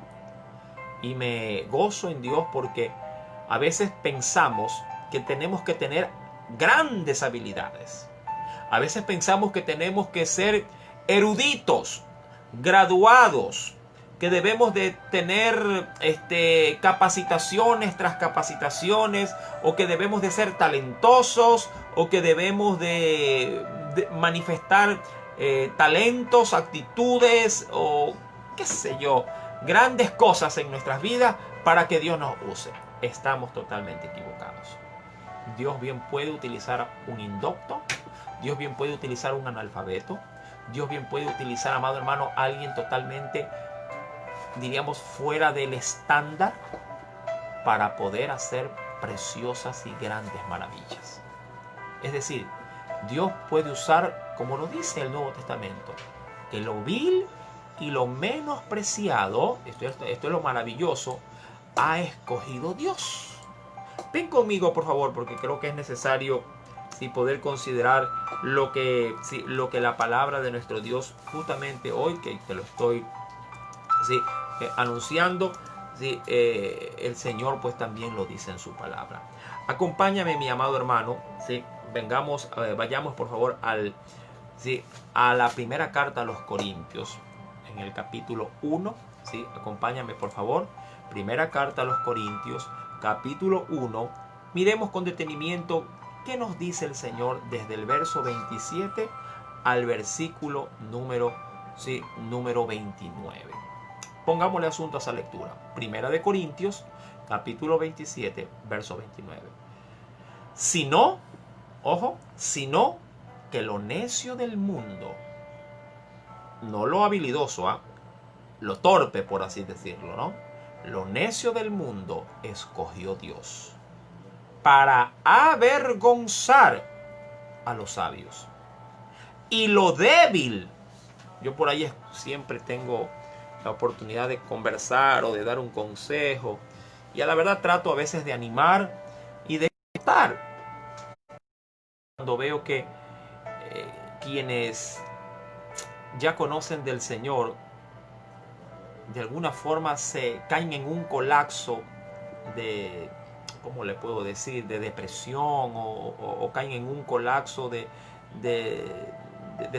Y me gozo en Dios porque a veces pensamos que tenemos que tener grandes habilidades. A veces pensamos que tenemos que ser eruditos, graduados, que debemos de tener capacitaciones tras capacitaciones, o que debemos de ser talentosos, o que debemos de manifestar talentos, actitudes, o qué sé yo, grandes cosas en nuestras vidas para que Dios nos use. Estamos totalmente equivocados. Dios bien puede utilizar un indocto, Dios bien puede utilizar un analfabeto, Dios bien puede utilizar, amado hermano, a alguien totalmente, diríamos, fuera del estándar para poder hacer preciosas y grandes maravillas. Es decir, Dios puede usar, como lo dice el Nuevo Testamento, que lo vil y lo menospreciado, esto es lo maravilloso, ha escogido Dios. Ven conmigo, por favor, porque creo que es necesario poder considerar lo que la palabra de nuestro Dios justamente hoy, que te lo estoy anunciando, el Señor pues también lo dice en su palabra. Acompáñame, mi amado hermano, vayamos por favor a la primera carta a los Corintios, en el capítulo 1, acompáñame por favor, primera carta a los Corintios, capítulo 1, miremos con detenimiento qué nos dice el Señor desde el verso 27 al versículo número 29. Pongámosle asunto a esa lectura. Primera de Corintios, capítulo 27, verso 29. Sino que lo necio del mundo, no lo habilidoso, lo torpe, por así decirlo, ¿no? Lo necio del mundo escogió Dios para avergonzar a los sabios. Y lo débil, yo por ahí siempre tengo la oportunidad de conversar o de dar un consejo, y a la verdad trato a veces de animar y de estar. Cuando veo que quienes ya conocen del Señor de alguna forma se caen en un colapso de, ¿cómo le puedo decir?, de depresión o caen en un colapso de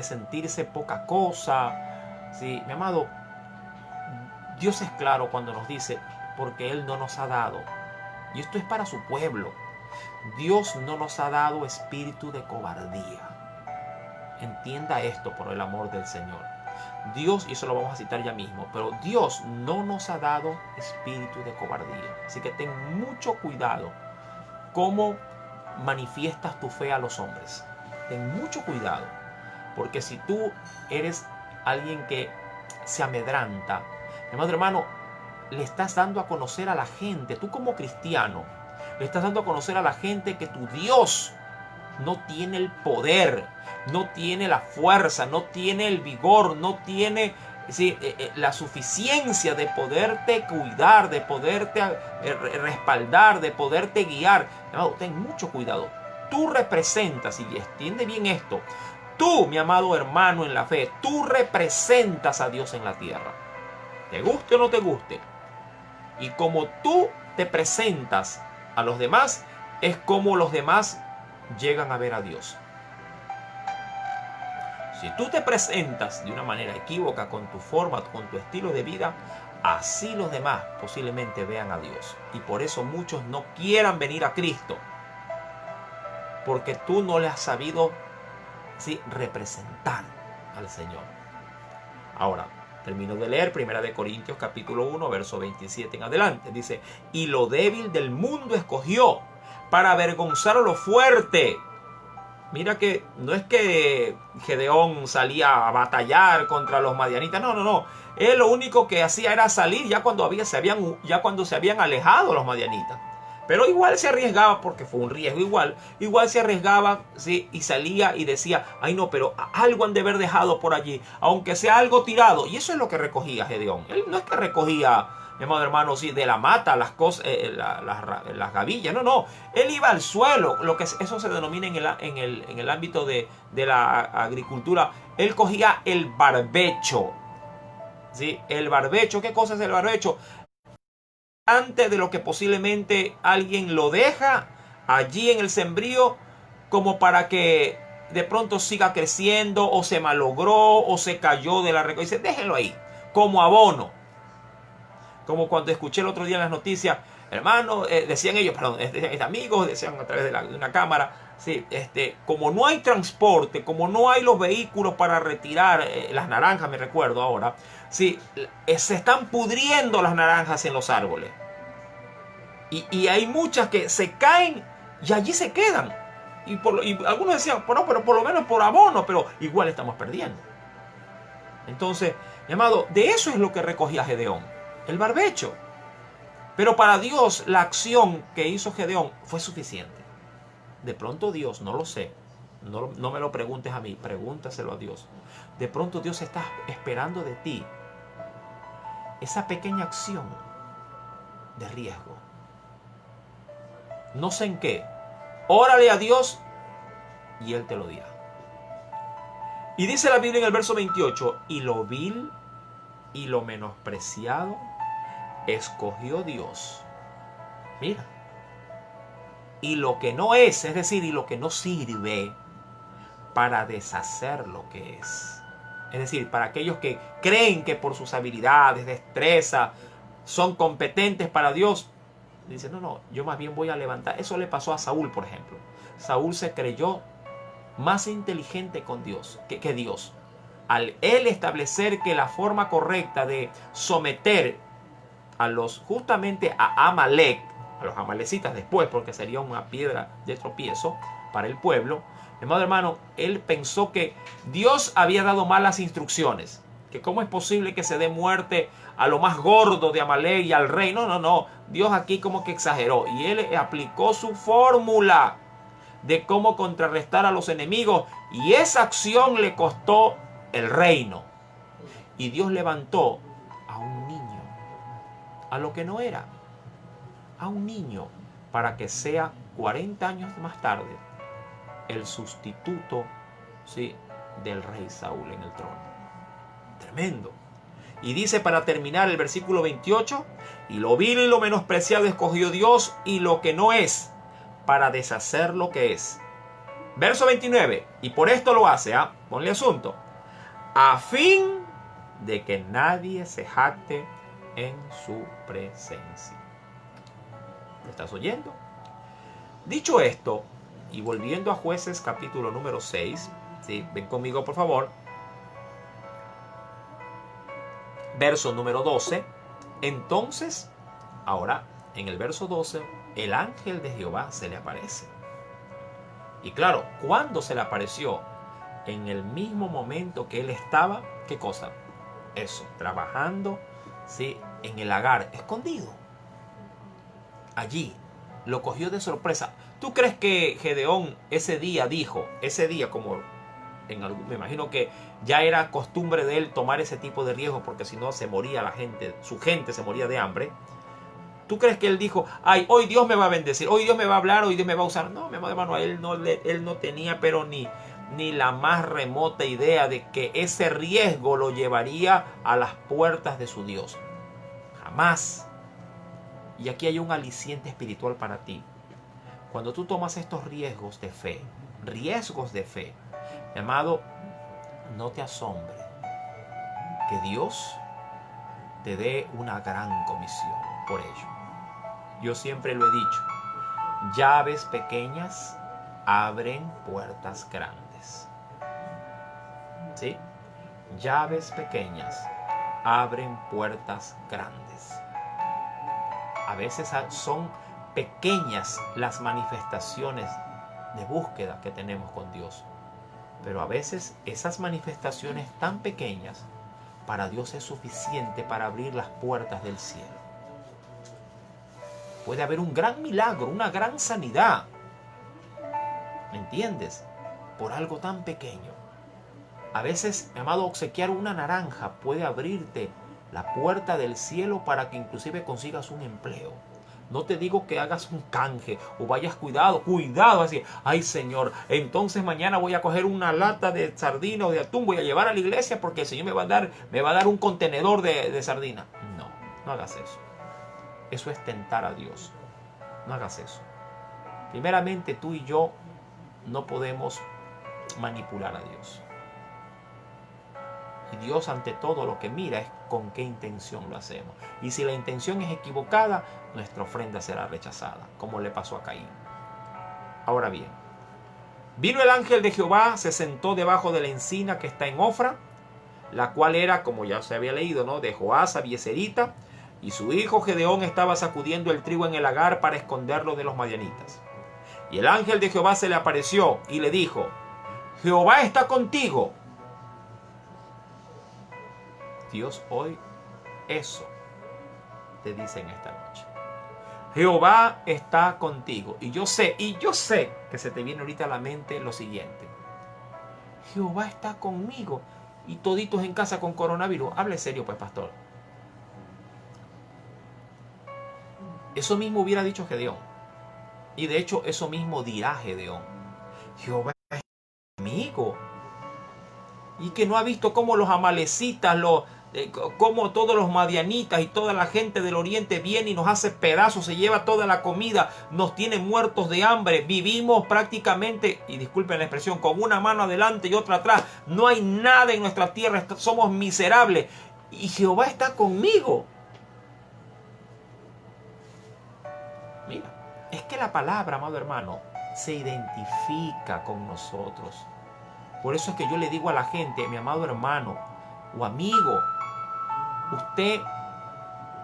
sentirse poca cosa. ¿Sí? Mi amado, Dios es claro cuando nos dice, porque Él no nos ha dado, y esto es para su pueblo, Dios no nos ha dado espíritu de cobardía. Entienda esto por el amor del Señor. Dios, y eso lo vamos a citar ya mismo, pero Dios no nos ha dado espíritu de cobardía. Así que ten mucho cuidado cómo manifiestas tu fe a los hombres. Ten mucho cuidado, porque si tú eres alguien que se amedranta, mi amado hermano, le estás dando a conocer a la gente, tú como cristiano, le estás dando a conocer a la gente que tu Dios no tiene el poder, no tiene la fuerza, no tiene el vigor, no tiene la suficiencia de poderte cuidar, de poderte respaldar, de poderte guiar. Amado, ten mucho cuidado. Tú representas, y entiende bien esto, tú, mi amado hermano en la fe, tú representas a Dios en la tierra. Te guste o no te guste. Y como tú te presentas a los demás, es como los demás llegan a ver a Dios. Si tú te presentas de una manera equívoca con tu forma, con tu estilo de vida, así los demás posiblemente vean a Dios. Y por eso muchos no quieran venir a Cristo, porque tú no le has sabido representar al Señor. Ahora, termino de leer 1 Corintios capítulo 1, verso 27 en adelante. Dice, y lo débil del mundo escogió para avergonzar a lo fuerte. Mira que no es que Gedeón salía a batallar contra los madianitas, no. Él lo único que hacía era salir ya cuando se habían alejado los madianitas. Pero igual se arriesgaba, porque fue un riesgo igual se arriesgaba, ¿sí? Y salía y decía, ay no, pero algo han de haber dejado por allí, aunque sea algo tirado. Y eso es lo que recogía Gedeón. Él no es que recogía, mi amado hermano, de la mata las cosas, las gavillas, no. Él iba al suelo, lo que eso se denomina en el ámbito de la agricultura. Él cogía el barbecho, ¿sí? El barbecho, ¿qué cosa es el barbecho? Antes de lo que posiblemente alguien lo deja allí en el sembrío, como para que de pronto siga creciendo, o se malogró, o se cayó de la recolección. Dice, déjenlo ahí, como abono. Como cuando escuché el otro día en las noticias, hermano, decían ellos, amigos, decían a través de una cámara, sí, como no hay transporte, como no hay los vehículos para retirar las naranjas, me recuerdo ahora, sí, se están pudriendo las naranjas en los árboles. Y hay muchas que se caen y allí se quedan. Y algunos decían, pero por lo menos por abono, pero igual estamos perdiendo. Entonces, mi amado, de eso es lo que recogía Gedeón, el barbecho. Pero para Dios la acción que hizo Gedeón fue suficiente. De pronto Dios, no lo sé, no me lo preguntes a mí, pregúntaselo a Dios. De pronto Dios está esperando de ti esa pequeña acción de riesgo. No sé en qué. Órale a Dios y Él te lo dirá. Y dice la Biblia en el verso 28, y lo vil y lo menospreciado escogió Dios. Mira. Y lo que no es decir, y lo que no sirve, para deshacer lo que es. Es decir, para aquellos que creen que por sus habilidades, destreza, son competentes para Dios. Dice, no, yo más bien voy a levantar. Eso le pasó a Saúl, por ejemplo. Saúl se creyó más inteligente con Dios que Dios. Al él establecer que la forma correcta de someter justamente a Amalek, a los amalecitas después, porque sería una piedra de tropiezo para el pueblo, hermano, él pensó que Dios había dado malas instrucciones, que cómo es posible que se dé muerte a lo más gordo de Amalek y al rey. No, Dios aquí como que exageró, y él aplicó su fórmula de cómo contrarrestar a los enemigos, y esa acción le costó el reino. Y Dios levantó a un niño, a lo que no era, a un niño, para que sea 40 años más tarde el sustituto, ¿sí?, del rey Saúl en el trono. Tremendo. Y dice para terminar el versículo 28, y lo vil y lo menospreciado escogió Dios y lo que no es, para deshacer lo que es. Verso 29, y por esto lo hace, ponle asunto, a fin de que nadie se jacte en su presencia. ¿Me estás oyendo? Dicho esto, y volviendo a Jueces capítulo número 6, ¿sí? Ven conmigo por favor. Verso número 12. Entonces, ahora en el verso 12, el ángel de Jehová se le aparece. Y claro, ¿cuándo se le apareció? En el mismo momento que él estaba, ¿qué cosa? Eso, trabajando, ¿sí? En el lagar, escondido. Allí, lo cogió de sorpresa. ¿Tú crees que Gedeón ese día dijo, como me imagino que ya era costumbre de él tomar ese tipo de riesgos porque si no se moría la gente, su gente se moría de hambre? ¿Tú crees que él dijo, ay, hoy Dios me va a bendecir, hoy Dios me va a hablar, hoy Dios me va a usar? No, mi hermano, él no tenía pero ni la más remota idea de que ese riesgo lo llevaría a las puertas de su Dios. Jamás. Y aquí hay un aliciente espiritual para ti. Cuando tú tomas estos riesgos de fe, mi amado, no te asombre que Dios te dé una gran comisión por ello. Yo siempre lo he dicho, llaves pequeñas abren puertas grandes. ¿Sí? Llaves pequeñas abren puertas grandes. A veces son pequeñas las manifestaciones de búsqueda que tenemos con Dios. Pero a veces esas manifestaciones tan pequeñas para Dios es suficiente para abrir las puertas del cielo. Puede haber un gran milagro, una gran sanidad. ¿Me entiendes? Por algo tan pequeño. A veces, mi amado, obsequiar una naranja puede abrirte la puerta del cielo para que inclusive consigas un empleo. No te digo que hagas un canje o vayas cuidado, así, ay Señor, entonces mañana voy a coger una lata de sardina o de atún, voy a llevar a la iglesia porque el Señor me va a dar un contenedor de sardina. No hagas eso. Eso es tentar a Dios. No hagas eso. Primeramente, tú y yo no podemos manipular a Dios. Y Dios ante todo lo que mira es con qué intención lo hacemos. Y si la intención es equivocada, nuestra ofrenda será rechazada, como le pasó a Caín. Ahora bien, vino el ángel de Jehová, se sentó debajo de la encina que está en Ofra, la cual era, como ya se había leído, ¿no?, de Joás Abieserita, y su hijo Gedeón estaba sacudiendo el trigo en el lagar para esconderlo de los madianitas. Y el ángel de Jehová se le apareció y le dijo, Jehová está contigo. Dios hoy eso te dice en esta noche. Jehová está contigo. Y yo sé que se te viene ahorita a la mente lo siguiente. Jehová está conmigo y toditos en casa con coronavirus. Hable serio pues, pastor. Eso mismo hubiera dicho Gedeón. Y de hecho eso mismo dirá Gedeón. Jehová está conmigo. Y que no ha visto cómo los amalecitas, como todos los madianitas y toda la gente del oriente viene y nos hace pedazos, se lleva toda la comida, nos tiene muertos de hambre, vivimos prácticamente, y disculpen la expresión, con una mano adelante y otra atrás, no hay nada en nuestra tierra, somos miserables, y Jehová está conmigo. Mira, es que la palabra, amado hermano, se identifica con nosotros. Por eso es que yo le digo a la gente, mi amado hermano o amigo, usted,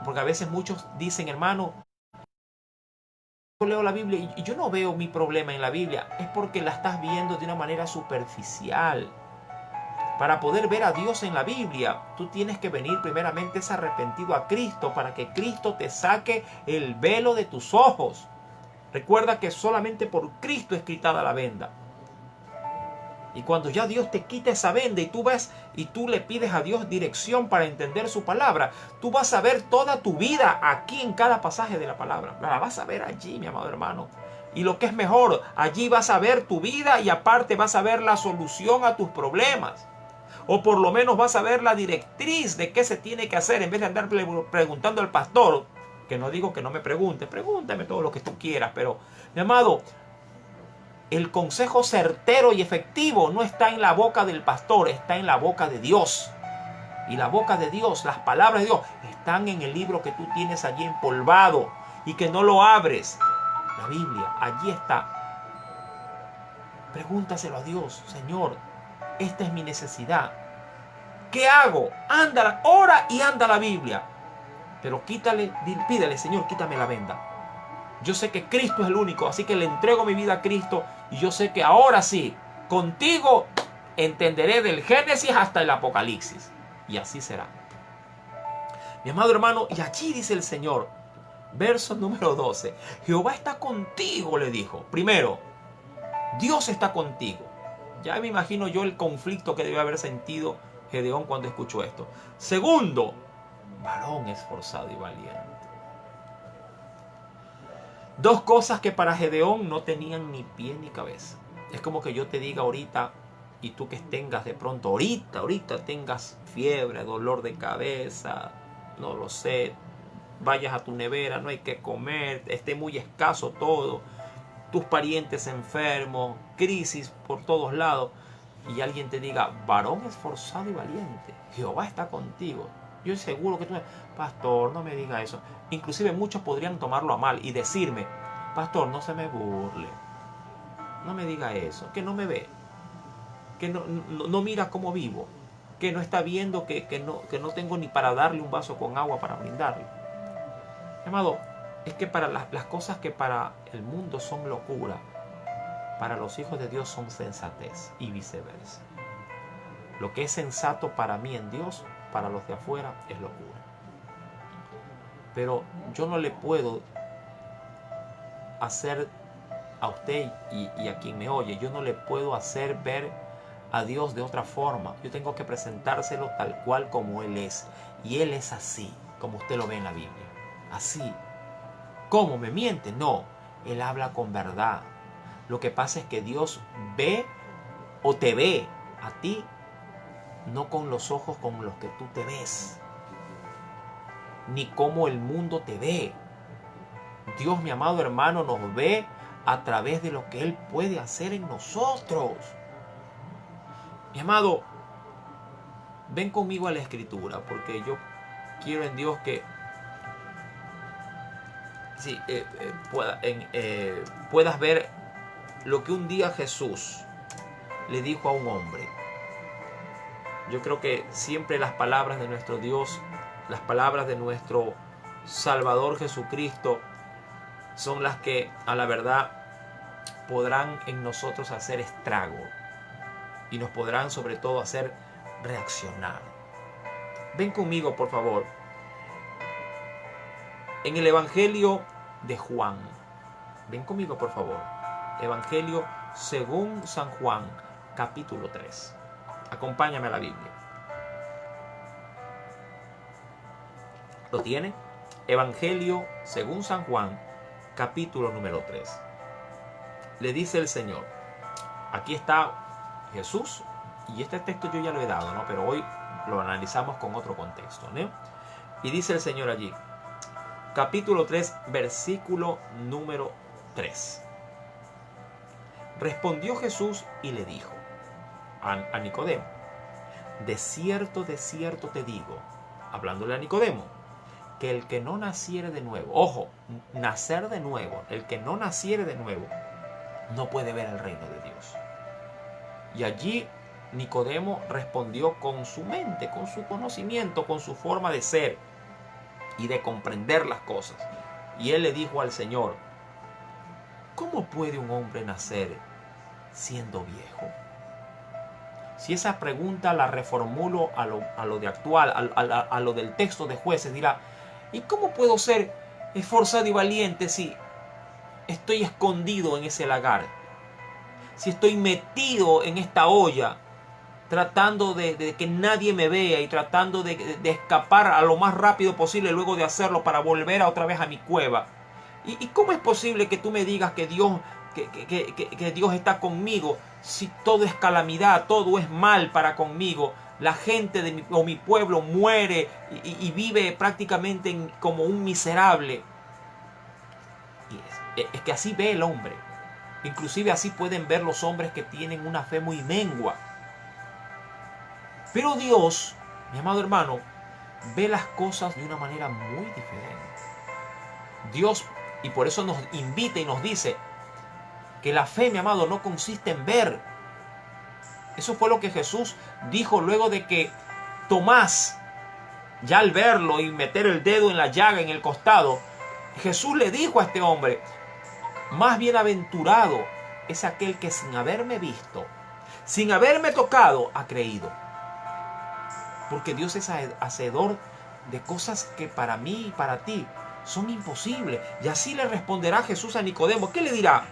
porque a veces muchos dicen, hermano, yo leo la Biblia y yo no veo mi problema en la Biblia. Es porque la estás viendo de una manera superficial. Para poder ver a Dios en la Biblia, tú tienes que venir primeramente arrepentido a Cristo para que Cristo te saque el velo de tus ojos. Recuerda que solamente por Cristo es quitada la venda. Y cuando ya Dios te quita esa venda y tú ves y tú le pides a Dios dirección para entender su palabra, tú vas a ver toda tu vida aquí en cada pasaje de la palabra. La vas a ver allí, mi amado hermano. Y lo que es mejor, allí vas a ver tu vida y aparte vas a ver la solución a tus problemas. O por lo menos vas a ver la directriz de qué se tiene que hacer en vez de andar preguntando al pastor. Que no digo que no me pregunte, pregúntame todo lo que tú quieras, pero mi amado, el consejo certero y efectivo no está en la boca del pastor, está en la boca de Dios. Y la boca de Dios, las palabras de Dios, están en el libro que tú tienes allí empolvado y que no lo abres. La Biblia, allí está. Pregúntaselo a Dios, Señor, esta es mi necesidad. ¿Qué hago? Anda, ora y anda la Biblia. Pero pídele, Señor, quítame la venda. Yo sé que Cristo es el único, así que le entrego mi vida a Cristo. Y yo sé que ahora sí, contigo entenderé del Génesis hasta el Apocalipsis. Y así será. Mi amado hermano, y allí dice el Señor, verso número 12. Jehová está contigo, le dijo. Primero, Dios está contigo. Ya me imagino yo el conflicto que debe haber sentido Gedeón cuando escuchó esto. Segundo, varón esforzado y valiente. Dos cosas que para Gedeón no tenían ni pie ni cabeza. Es como que yo te diga ahorita, y tú que tengas de pronto, ahorita tengas fiebre, dolor de cabeza, no lo sé, vayas a tu nevera, no hay que comer, esté muy escaso todo, tus parientes enfermos, crisis por todos lados, y alguien te diga, varón esforzado y valiente, Jehová está contigo. Yo seguro que tú, pastor, no me diga eso. Inclusive muchos podrían tomarlo a mal y decirme, pastor, no se me burle, no me diga eso, que no me ve, que no mira cómo vivo, que no está viendo que no tengo ni para darle un vaso con agua para brindarle. Amado, es que para las cosas que para el mundo son locura, para los hijos de Dios son sensatez y viceversa. Lo que es sensato para mí en Dios, para los de afuera es locura. Pero yo no le puedo hacer a usted y a quien me oye, yo no le puedo hacer ver a Dios de otra forma. Yo tengo que presentárselo tal cual como Él es. Y Él es así, como usted lo ve en la Biblia. Así. ¿Cómo? ¿Me miente? No. Él habla con verdad. Lo que pasa es que Dios ve o te ve a ti, no con los ojos con los que tú te ves, ni como el mundo te ve. Dios, mi amado hermano, nos ve a través de lo que Él puede hacer en nosotros. Mi amado, ven conmigo a la Escritura, porque yo quiero en Dios que sí, puedas ver lo que un día Jesús le dijo a un hombre. Yo creo que siempre las palabras de nuestro Dios, las palabras de nuestro Salvador Jesucristo, son las que a la verdad podrán en nosotros hacer estrago y nos podrán sobre todo hacer reaccionar. Ven conmigo, por favor, en el Evangelio de Juan. Ven conmigo, por favor. Evangelio según San Juan, capítulo 3. Acompáñame a la Biblia. ¿Lo tiene? Evangelio según San Juan, capítulo número 3. Le dice el Señor. Aquí está Jesús, y este texto yo ya lo he dado, ¿no? Pero hoy lo analizamos con otro contexto, ¿no? Y dice el Señor allí, capítulo 3, versículo número 3. Respondió Jesús y le dijo a Nicodemo, de cierto te digo, hablándole a Nicodemo, que el que no naciere de nuevo, ojo, nacer de nuevo, el que no naciere de nuevo, no puede ver el reino de Dios. Y allí Nicodemo respondió con su mente, con su conocimiento, con su forma de ser y de comprender las cosas. Y él le dijo al Señor, ¿cómo puede un hombre nacer siendo viejo? Si esa pregunta la reformulo a lo de actual, a lo del texto de Jueces, dirá, ¿y cómo puedo ser esforzado y valiente si estoy escondido en ese lagar? Si estoy metido en esta olla, tratando de que nadie me vea y tratando de escapar a lo más rápido posible luego de hacerlo para volver otra vez a mi cueva. ¿Y cómo es posible que tú me digas que Dios, que Dios está conmigo si todo es calamidad, todo es mal para conmigo? la gente de mi pueblo muere y vive prácticamente como un miserable. Y es que así ve el hombre. Inclusive así pueden ver los hombres que tienen una fe muy mengua. Pero Dios, mi amado hermano, ve las cosas de una manera muy diferente. Dios, y por eso nos invita y nos dice que la fe, mi amado, no consiste en ver. Eso fue lo que Jesús dijo luego de que Tomás, ya al verlo y meter el dedo en la llaga, en el costado, Jesús le dijo a este hombre: más bienaventurado es aquel que sin haberme visto, sin haberme tocado, ha creído. Porque Dios es hacedor de cosas que para mí y para ti son imposibles. Y así le responderá Jesús a Nicodemo. ¿Qué le dirá?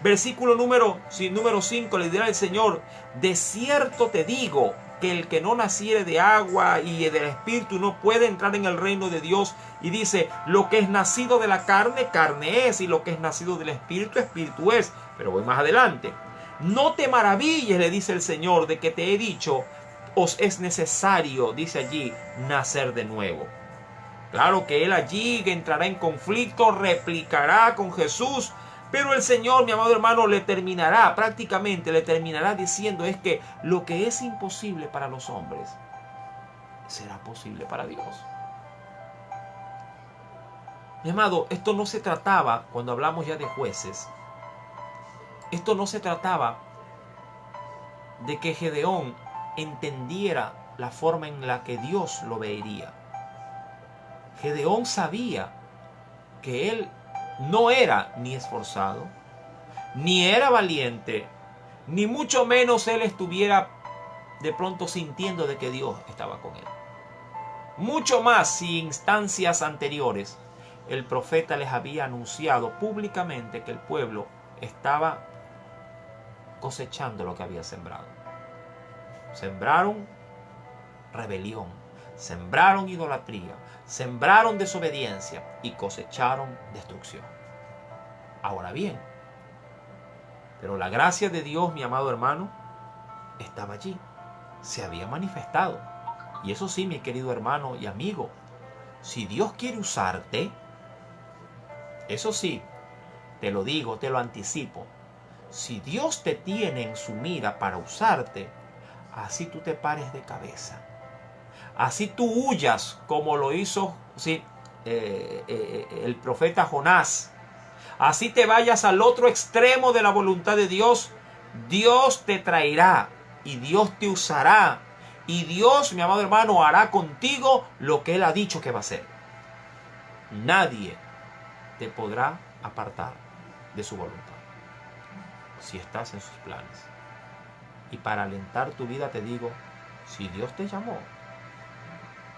Versículo número 5 le dirá el Señor: de cierto te digo que el que no naciere de agua y del Espíritu no puede entrar en el reino de Dios. Y dice: lo que es nacido de la carne, carne es, y lo que es nacido del Espíritu, Espíritu es. Pero voy más adelante. No te maravilles, le dice el Señor, de que te he dicho: os es necesario, dice allí, nacer de nuevo. Claro que él allí entrará en conflicto, replicará con Jesús, pero el Señor, mi amado hermano, le terminará diciendo: es que lo que es imposible para los hombres será posible para Dios. Mi amado, esto no se trataba, cuando hablamos ya de jueces, esto no se trataba de que Gedeón entendiera la forma en la que Dios lo vería. Gedeón sabía que él no era ni esforzado, ni era valiente, ni mucho menos él estuviera de pronto sintiendo de que Dios estaba con él. Mucho más si instancias anteriores el profeta les había anunciado públicamente que el pueblo estaba cosechando lo que había sembrado. Sembraron rebelión, sembraron idolatría, sembraron desobediencia y cosecharon destrucción. Ahora bien, pero la gracia de Dios, mi amado hermano, estaba allí, se había manifestado. Y eso sí, mi querido hermano y amigo, si Dios quiere usarte, eso sí, te lo digo, te lo anticipo, si Dios te tiene en su mira para usarte, así tú te pares de cabeza, así tú huyas como lo hizo el profeta Jonás, así te vayas al otro extremo de la voluntad de Dios, Dios te traerá y Dios te usará y Dios, mi amado hermano, hará contigo lo que Él ha dicho que va a hacer. Nadie te podrá apartar de su voluntad si estás en sus planes. Y para alentar tu vida te digo, si Dios te llamó,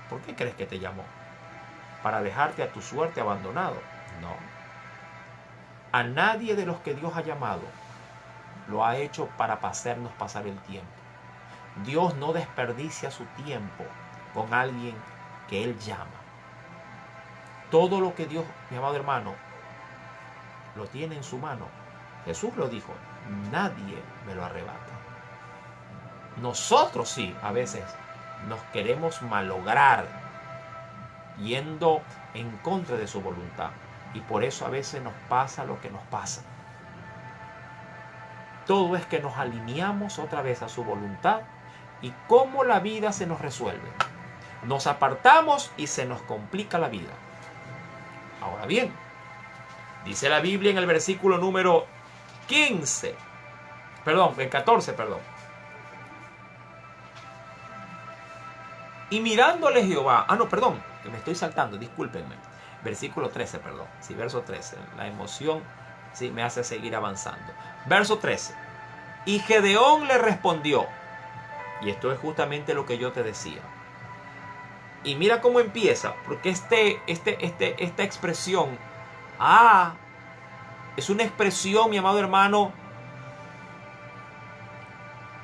¿por qué crees que te llamó? ¿Para dejarte a tu suerte abandonado? No. A nadie de los que Dios ha llamado lo ha hecho para hacernos pasar el tiempo. Dios no desperdicia su tiempo con alguien que Él llama. Todo lo que Dios, mi amado hermano, lo tiene en su mano. Jesús lo dijo: nadie me lo arrebata. Nosotros sí, a veces nos queremos malograr yendo en contra de su voluntad. Y por eso a veces nos pasa lo que nos pasa. Todo es que nos alineamos otra vez a su voluntad y cómo la vida se nos resuelve. Nos apartamos y se nos complica la vida. Ahora bien, dice la Biblia en el versículo número 14. Y mirándole Jehová, que me estoy saltando, discúlpenme. Versículo 13, sí, verso 13. La emoción sí me hace seguir avanzando. Verso 13. Y Gedeón le respondió, y esto es justamente lo que yo te decía. Y mira cómo empieza, porque esta expresión, es una expresión, mi amado hermano,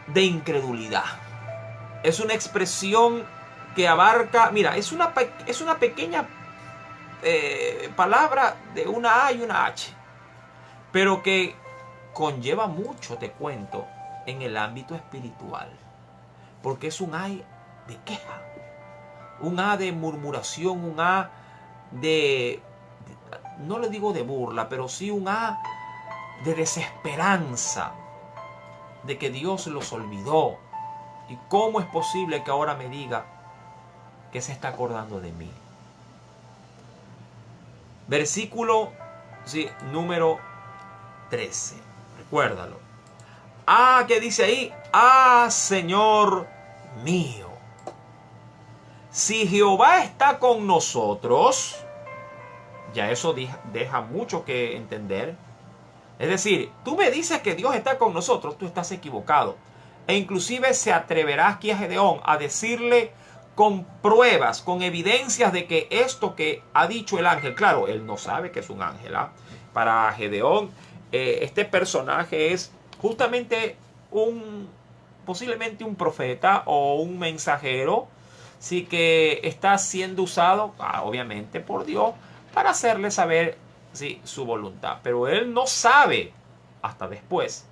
de incredulidad. Es una expresión que abarca, mira, es una pequeña palabra de una A y una H, pero que conlleva mucho, te cuento, en el ámbito espiritual, porque es un ay de queja, un A de murmuración, un A no le digo de burla, pero sí un A de desesperanza, de que Dios los olvidó. ¿Y cómo es posible que ahora me diga que se está acordando de mí? Versículo número 13. Recuérdalo. ¿Qué dice ahí? Señor mío. Si Jehová está con nosotros, ya eso deja mucho que entender. Es decir, tú me dices que Dios está con nosotros, tú estás equivocado. E inclusive se atreverá aquí a Gedeón a decirle con pruebas, con evidencias de que esto que ha dicho el ángel, claro, él no sabe que es un ángel. Para Gedeón, este personaje es justamente posiblemente un profeta o un mensajero, sí, que está siendo usado, obviamente, por Dios para hacerle saber, sí, su voluntad. Pero él no sabe hasta después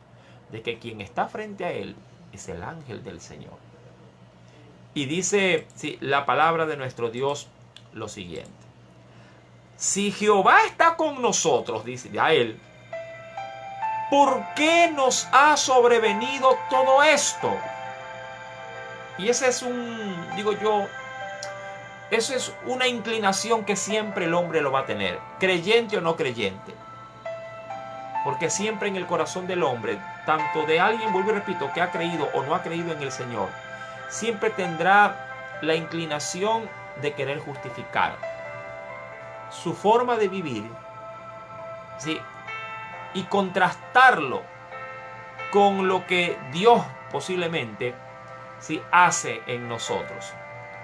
de que quien está frente a él es el ángel del Señor. Y dice, sí, la palabra de nuestro Dios lo siguiente: si Jehová está con nosotros, dice a él, ¿por qué nos ha sobrevenido todo esto? Y ese es eso es una inclinación que siempre el hombre lo va a tener, creyente o no creyente. Porque siempre en el corazón del hombre, tanto de alguien, vuelvo y repito, que ha creído o no ha creído en el Señor, siempre tendrá la inclinación de querer justificar su forma de vivir, ¿sí?, y contrastarlo con lo que Dios posiblemente, ¿sí?, hace en nosotros.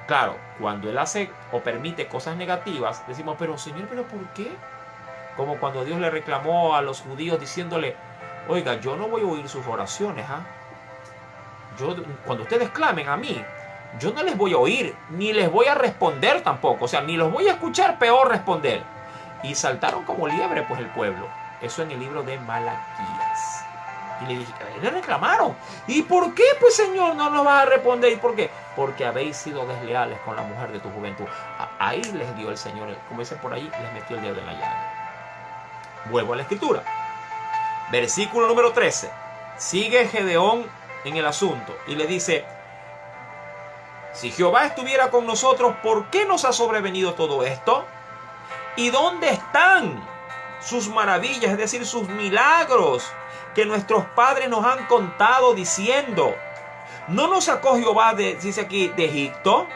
Claro, cuando Él hace o permite cosas negativas, decimos, pero Señor, ¿pero por qué? Como cuando Dios le reclamó a los judíos diciéndole, oiga, yo no voy a oír sus oraciones. Cuando ustedes clamen a mí, yo no les voy a oír, ni les voy a responder tampoco. O sea, ni los voy a escuchar, peor responder. Y saltaron como liebre, pues, el pueblo. Eso en el libro de Malaquías. Y le reclamaron. ¿Y por qué, pues, Señor, no nos vas a responder? ¿Y por qué? Porque habéis sido desleales con la mujer de tu juventud. Ahí les dio el Señor, como dicen por ahí, les metió el dedo en la llaga. Vuelvo a la escritura. Versículo número 13. Sigue Gedeón en el asunto y le dice, si Jehová estuviera con nosotros, ¿por qué nos ha sobrevenido todo esto? ¿Y dónde están sus maravillas, es decir, sus milagros que nuestros padres nos han contado diciendo, ¿no nos sacó Jehová, dice aquí, de Egipto?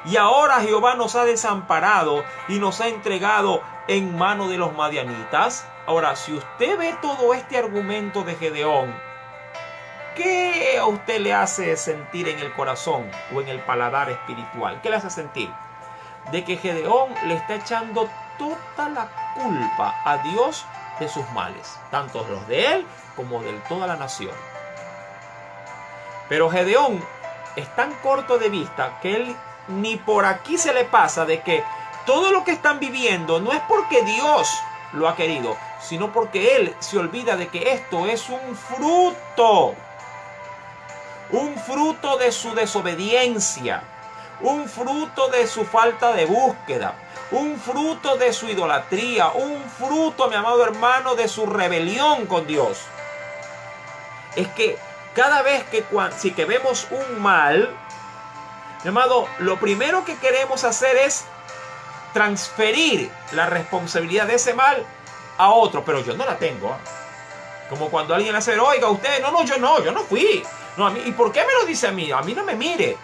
Y ahora Jehová nos ha desamparado y nos ha entregado en mano de los madianitas. Ahora, si usted ve todo este argumento de Gedeón, ¿qué a usted le hace sentir en el corazón o en el paladar espiritual? ¿Qué le hace sentir? De que Gedeón le está echando toda la culpa a Dios de sus males, tanto los de él como de toda la nación. Pero Gedeón es tan corto de vista que él ni por aquí se le pasa de que todo lo que están viviendo no es porque Dios lo ha querido, sino porque él se olvida de que esto es un fruto de su desobediencia, un fruto de su falta de búsqueda, un fruto de su idolatría, un fruto, mi amado hermano, de su rebelión con Dios. Es que cada vez que vemos un mal, mi amado, lo primero que queremos hacer es transferir la responsabilidad de ese mal a otro, pero yo no la tengo. Como cuando alguien hace, oiga, usted, yo no fui. No, a mí, ¿y por qué me lo dice a mí? A mí no me mire.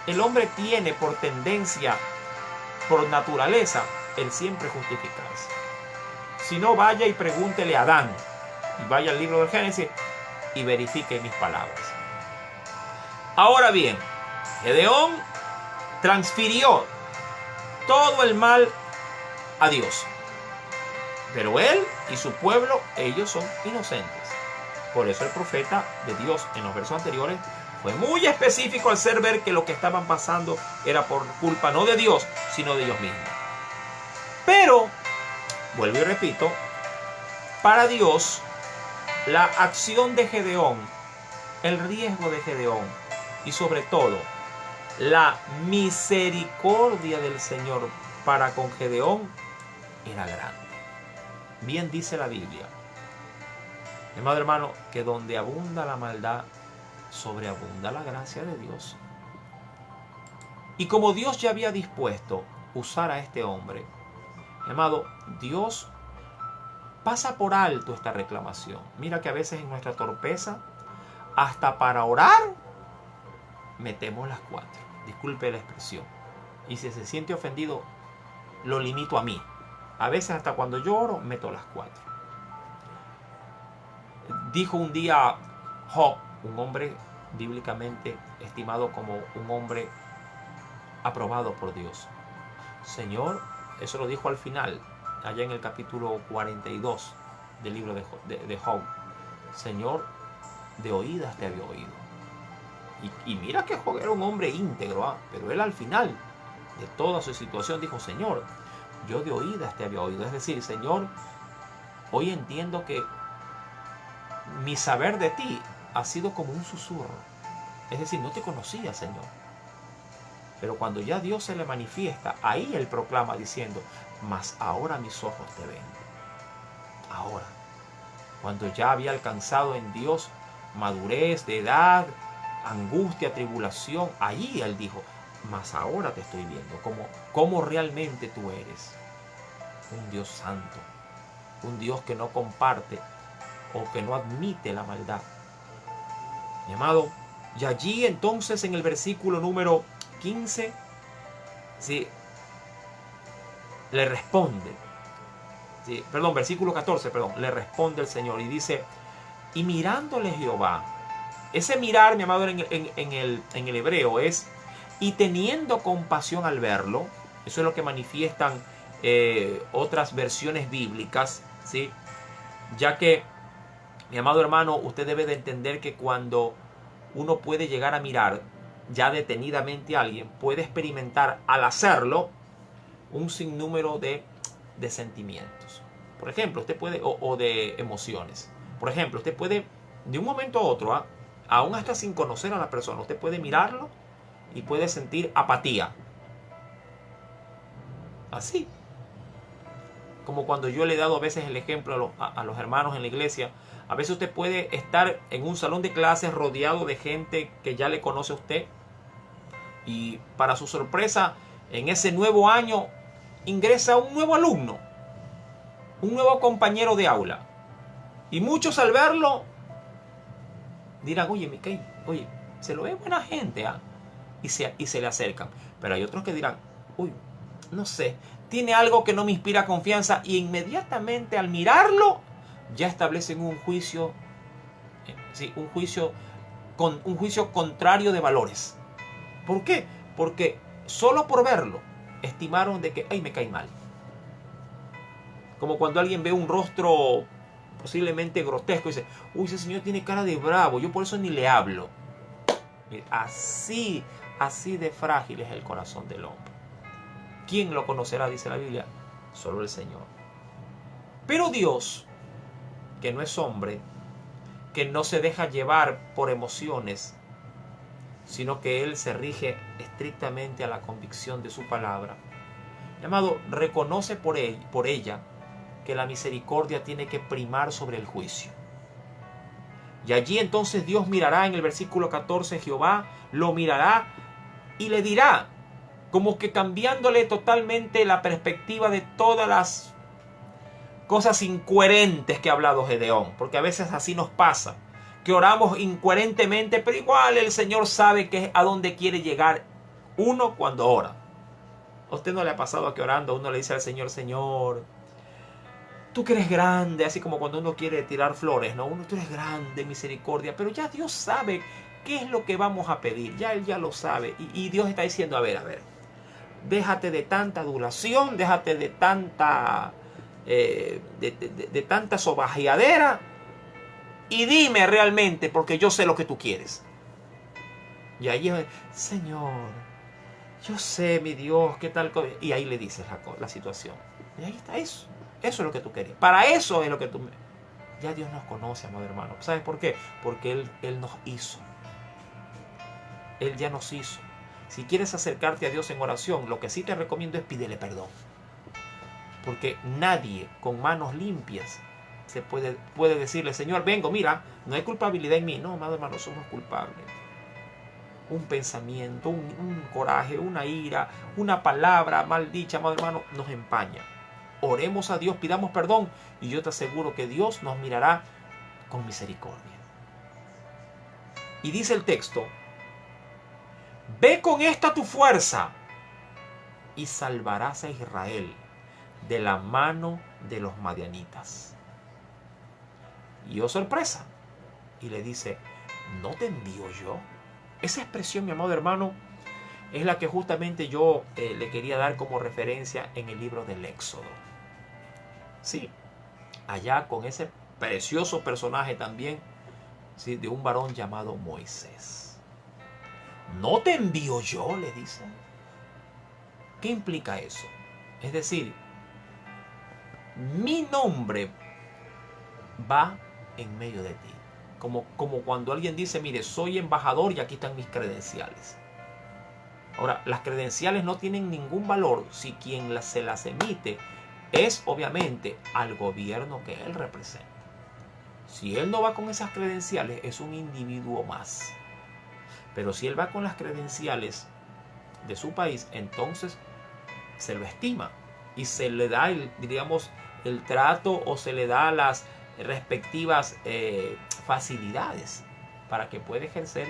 El hombre tiene por tendencia, por naturaleza, el siempre justificarse. Si no, vaya y pregúntele a Adán, y vaya al libro del Génesis y verifique mis palabras. Ahora bien, Gedeón transfirió todo el mal a Dios. Pero él y su pueblo, ellos son inocentes. Por eso el profeta de Dios en los versos anteriores fue muy específico al hacer ver que lo que estaban pasando era por culpa no de Dios, sino de ellos mismos. Pero, vuelvo y repito, para Dios, la acción de Gedeón, el riesgo de Gedeón y sobre todo la misericordia del Señor para con Gedeón era grande. Bien dice la Biblia, mi amado hermano, que donde abunda la maldad, sobreabunda la gracia de Dios. Y como Dios ya había dispuesto usar a este hombre, mi amado, Dios pasa por alto esta reclamación. Mira que a veces en nuestra torpeza, hasta para orar, metemos las 4. Disculpe la expresión. Y si se siente ofendido, lo limito a mí. A veces hasta cuando yo oro, meto las 4. Dijo un día Job, un hombre bíblicamente estimado como un hombre aprobado por Dios. Señor, eso lo dijo al final, allá en el capítulo 42 del libro de Job. Señor, de oídas te había oído. Y mira que Job era un hombre íntegro, pero él al final de toda su situación dijo, Señor, yo de oídas te había oído. Es decir, Señor, hoy entiendo que mi saber de ti ha sido como un susurro. Es decir, no te conocía, Señor. Pero cuando ya Dios se le manifiesta, ahí él proclama diciendo, mas ahora mis ojos te ven. Ahora, cuando ya había alcanzado en Dios madurez de edad, angustia, tribulación, allí él dijo, mas ahora te estoy viendo como realmente tú eres. Un Dios santo, un Dios que no comparte o que no admite la maldad. Mi amado, y allí entonces en el versículo número 15, ¿sí?, le responde, ¿sí?, versículo 14, le responde el Señor y dice, y mirándole Jehová, ese mirar, mi amado, en el hebreo es, y teniendo compasión al verlo, eso es lo que manifiestan otras versiones bíblicas, ¿sí?, ya que, mi amado hermano, usted debe de entender que cuando uno puede llegar a mirar ya detenidamente a alguien, puede experimentar al hacerlo un sinnúmero de sentimientos. Por ejemplo, usted puede, o de emociones. Por ejemplo, usted puede, de un momento a otro, aún hasta sin conocer a la persona, usted puede mirarlo y puede sentir apatía. Así. Como cuando yo le he dado a veces el ejemplo a los hermanos en la iglesia. A veces usted puede estar en un salón de clases rodeado de gente que ya le conoce a usted. Y para su sorpresa, en ese nuevo año ingresa un nuevo alumno, un nuevo compañero de aula. Y muchos al verlo dirán, oye, Mickey, oye, se lo ve buena gente, y se le acercan. Pero hay otros que dirán, uy, no sé, tiene algo que no me inspira confianza, y inmediatamente al mirarlo ya establecen un juicio, un juicio contrario de valores. ¿Por qué? Porque solo por verlo estimaron de que, ay, me cae mal. Como cuando alguien ve un rostro posiblemente grotesco y dice, uy, ese señor tiene cara de bravo, yo por eso ni le hablo. Así de frágil es el corazón del hombre. ¿Quién lo conocerá? Dice la Biblia. Solo el Señor. Pero Dios, que no es hombre, que no se deja llevar por emociones, sino que Él se rige estrictamente a la convicción de su palabra. Mi amado, reconoce por ella que la misericordia tiene que primar sobre el juicio. Y allí entonces Dios mirará, en el versículo 14, Jehová lo mirará y le dirá, como que cambiándole totalmente la perspectiva de todas las cosas incoherentes que ha hablado Gedeón, porque a veces así nos pasa, que oramos incoherentemente, pero igual el Señor sabe a dónde quiere llegar uno cuando ora. ¿A usted no le ha pasado que orando uno le dice al Señor, Señor, tú que eres grande, así como cuando uno quiere tirar flores, ¿no? Tú eres grande, misericordia, pero ya Dios sabe qué es lo que vamos a pedir, ya Él ya lo sabe, y Dios está diciendo, a ver, déjate de tanta adulación, déjate de tanta tanta sobajeadera y dime realmente, porque yo sé lo que tú quieres. Y ahí, Señor, yo sé, mi Dios, qué tal. Y ahí le dices la situación. Y ahí está eso. Eso es lo que tú querías. Para eso es lo que tú... Ya Dios nos conoce, amado hermano. ¿Sabes por qué? Porque Él nos hizo. Él ya nos hizo. Si quieres acercarte a Dios en oración, lo que sí te recomiendo es pídele perdón. Porque nadie con manos limpias puede decirle, Señor, vengo, mira, no hay culpabilidad en mí. No, amado hermano, somos culpables. Un pensamiento, un coraje, una ira, una palabra mal dicha, amado hermano, nos empaña. Oremos a Dios, pidamos perdón y yo te aseguro que Dios nos mirará con misericordia. Y dice el texto, ve con esta tu fuerza y salvarás a Israel de la mano de los madianitas. Y oh sorpresa, y le dice, ¿no te envío yo? Esa expresión, mi amado hermano, es la que justamente yo le quería dar como referencia en el libro del Éxodo. Sí, allá con ese precioso personaje también, ¿sí?, de un varón llamado Moisés. ¿No te envío yo?, le dice. ¿Qué implica eso? Es decir, mi nombre va en medio de ti. Como cuando alguien dice, mire, soy embajador y aquí están mis credenciales. Ahora, las credenciales no tienen ningún valor si quien se las emite es obviamente al gobierno que él representa. Si él no va con esas credenciales, es un individuo más. Pero si él va con las credenciales de su país, entonces se lo estima y se le da el trato o se le da las respectivas facilidades para que pueda ejercer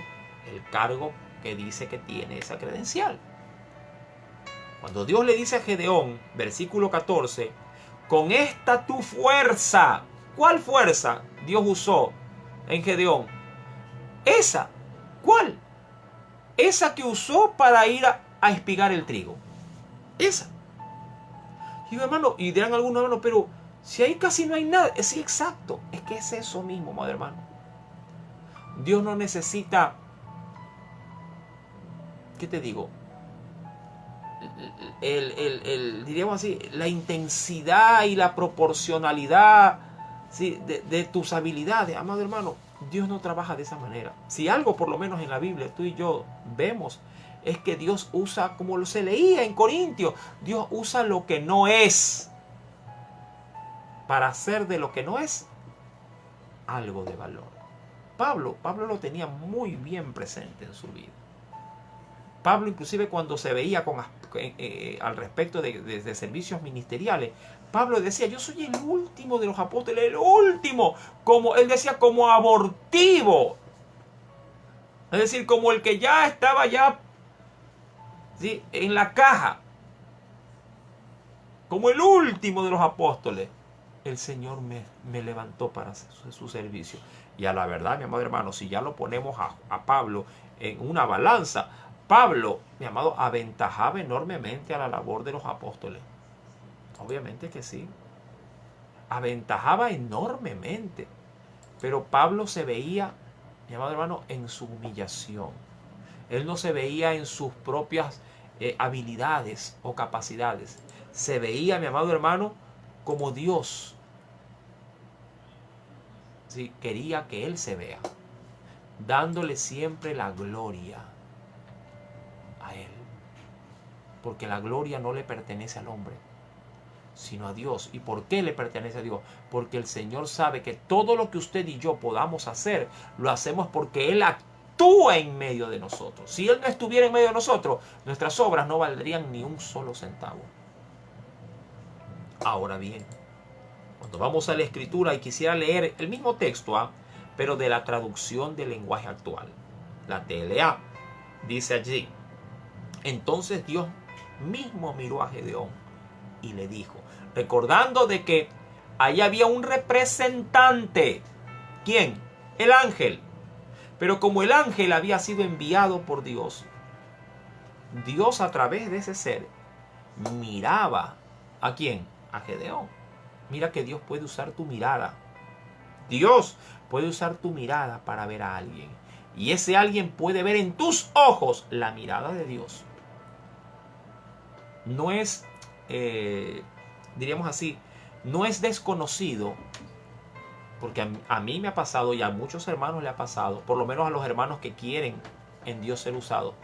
el cargo que dice que tiene esa credencial. Cuando Dios le dice a Gedeón, versículo 14, con esta tu fuerza, ¿cuál fuerza Dios usó en Gedeón? Esa, ¿cuál? Esa que usó para ir a espigar el trigo. Esa. Y hermano, y dirán algunos, hermanos, pero si ahí casi no hay nada. Sí, exacto. Es que es eso mismo, madre hermano. Dios no necesita, ¿qué te digo? Diríamos así, la intensidad y la proporcionalidad, ¿sí?, de tus habilidades, amado hermano. Dios no trabaja de esa manera. Si algo, por lo menos en la Biblia, tú y yo vemos, es que Dios usa, como se leía en Corintios, Dios usa lo que no es para hacer de lo que no es algo de valor. Pablo lo tenía muy bien presente en su vida. Pablo, inclusive cuando se veía al respecto de servicios ministeriales, Pablo decía, yo soy el último de los apóstoles, el último, como él decía, como abortivo. Es decir, como el que ya estaba ¿sí?, en la caja. Como el último de los apóstoles. El Señor me levantó para su servicio. Y a la verdad, mi amado hermano, si ya lo ponemos a Pablo en una balanza, Pablo, mi amado, aventajaba enormemente a la labor de los apóstoles. Obviamente que sí. Aventajaba enormemente. Pero Pablo se veía, mi amado hermano, en su humillación. Él no se veía en sus propias habilidades o capacidades. Se veía, mi amado hermano, como Dios, ¿sí?, quería que él se vea, dándole siempre la gloria a él. Porque la gloria no le pertenece al hombre, sino a Dios. ¿Y por qué le pertenece a Dios? Porque el Señor sabe que todo lo que usted y yo podamos hacer, lo hacemos porque Él actúa en medio de nosotros. Si Él no estuviera en medio de nosotros, nuestras obras no valdrían ni un solo centavo. Ahora bien, cuando vamos a la Escritura, y quisiera leer el mismo texto, pero de la traducción del lenguaje actual, la TLA, dice allí, entonces Dios mismo miró a Gedeón y le dijo, recordando de que ahí había un representante. ¿Quién? El ángel. Pero como el ángel había sido enviado por Dios, Dios a través de ese ser miraba ¿a quién? A Gedeón. Mira que Dios puede usar tu mirada. Dios puede usar tu mirada para ver a alguien. Y ese alguien puede ver en tus ojos la mirada de Dios. No es, diríamos así, no es desconocido, porque a mí me ha pasado y a muchos hermanos le ha pasado, por lo menos a los hermanos que quieren en Dios ser usados,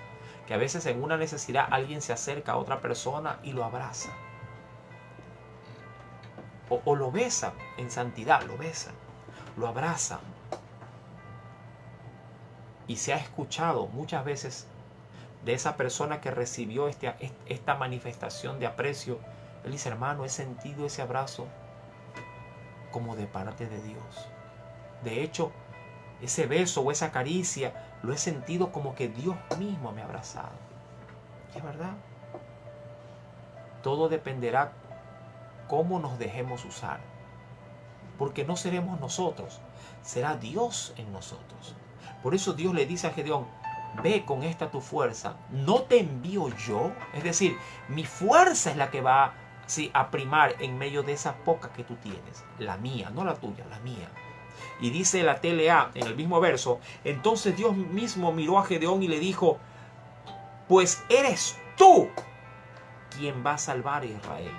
que a veces en una necesidad alguien se acerca a otra persona y lo abraza. O lo besa en santidad, lo besa, lo abraza. Y se ha escuchado muchas veces de esa persona que recibió esta manifestación de aprecio. Él dice, hermano, he sentido ese abrazo como de parte de Dios. De hecho, ese beso o esa caricia lo he sentido como que Dios mismo me ha abrazado. Y es verdad. Todo dependerá cómo nos dejemos usar. Porque no seremos nosotros, será Dios en nosotros. Por eso Dios le dice a Gedeón, ve con esta tu fuerza, no te envío yo. Es decir, mi fuerza es la que va a primar en medio de esa poca que tú tienes. La mía, no la tuya, la mía. Y dice la TLA en el mismo verso, entonces Dios mismo miró a Gedeón y le dijo, pues eres tú quien va a salvar a Israel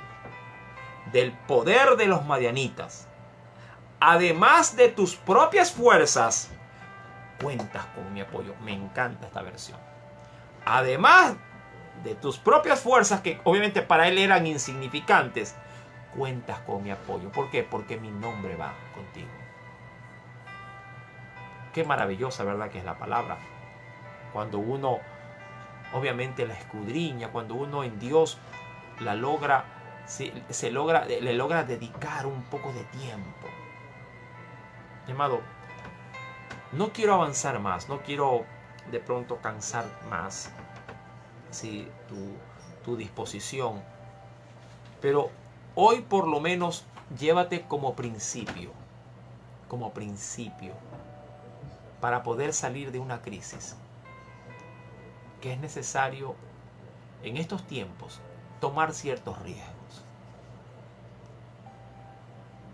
del poder de los madianitas. Además de tus propias fuerzas, cuentas con mi apoyo. Me encanta esta versión. Además de tus propias fuerzas, que obviamente para él eran insignificantes, cuentas con mi apoyo. ¿Por qué? Porque mi nombre va contigo. Qué maravillosa, ¿verdad?, que es la palabra. Cuando uno obviamente la escudriña, cuando uno en Dios la logra, le logra dedicar un poco de tiempo. Amado, no quiero avanzar más, no quiero de pronto cansar más tu disposición, pero hoy por lo menos llévate como principio, para poder salir de una crisis, que es necesario en estos tiempos tomar ciertos riesgos.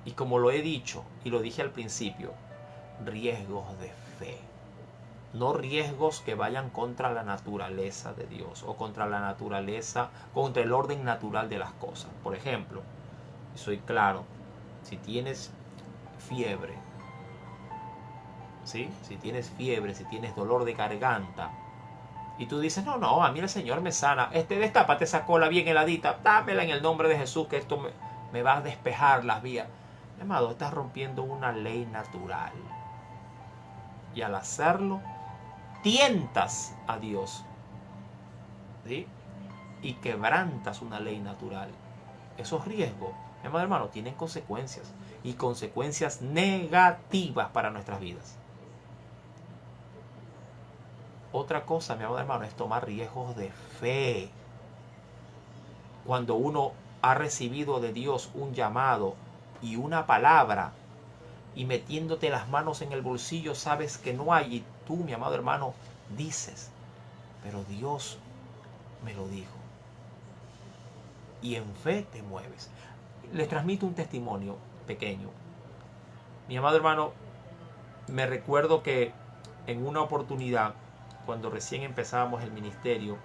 Y como lo he dicho y lo dije al principio, riesgos de fe. No riesgos que vayan contra la naturaleza de Dios o contra la naturaleza, contra el orden natural de las cosas. Por ejemplo, soy claro, si tienes fiebre, ¿sí? Si tienes fiebre, si tienes dolor de garganta, y tú dices, no, a mí el Señor me sana, destápate esa cola bien heladita, dámela en el nombre de Jesús, que esto me va a despejar las vías. Amado, estás rompiendo una ley natural. Y al hacerlo, tientas a Dios, ¿sí? Y quebrantas una ley natural. Esos riesgos, hermano, tienen consecuencias. Y consecuencias negativas para nuestras vidas. Otra cosa, mi amado hermano, es tomar riesgos de fe. Cuando uno ha recibido de Dios un llamado y una palabra, y metiéndote las manos en el bolsillo sabes que no hay, y tú, mi amado hermano, dices, pero Dios me lo dijo. Y en fe te mueves. Les transmito un testimonio pequeño. Mi amado hermano, me recuerdo que en una oportunidad, cuando recién empezábamos el ministerio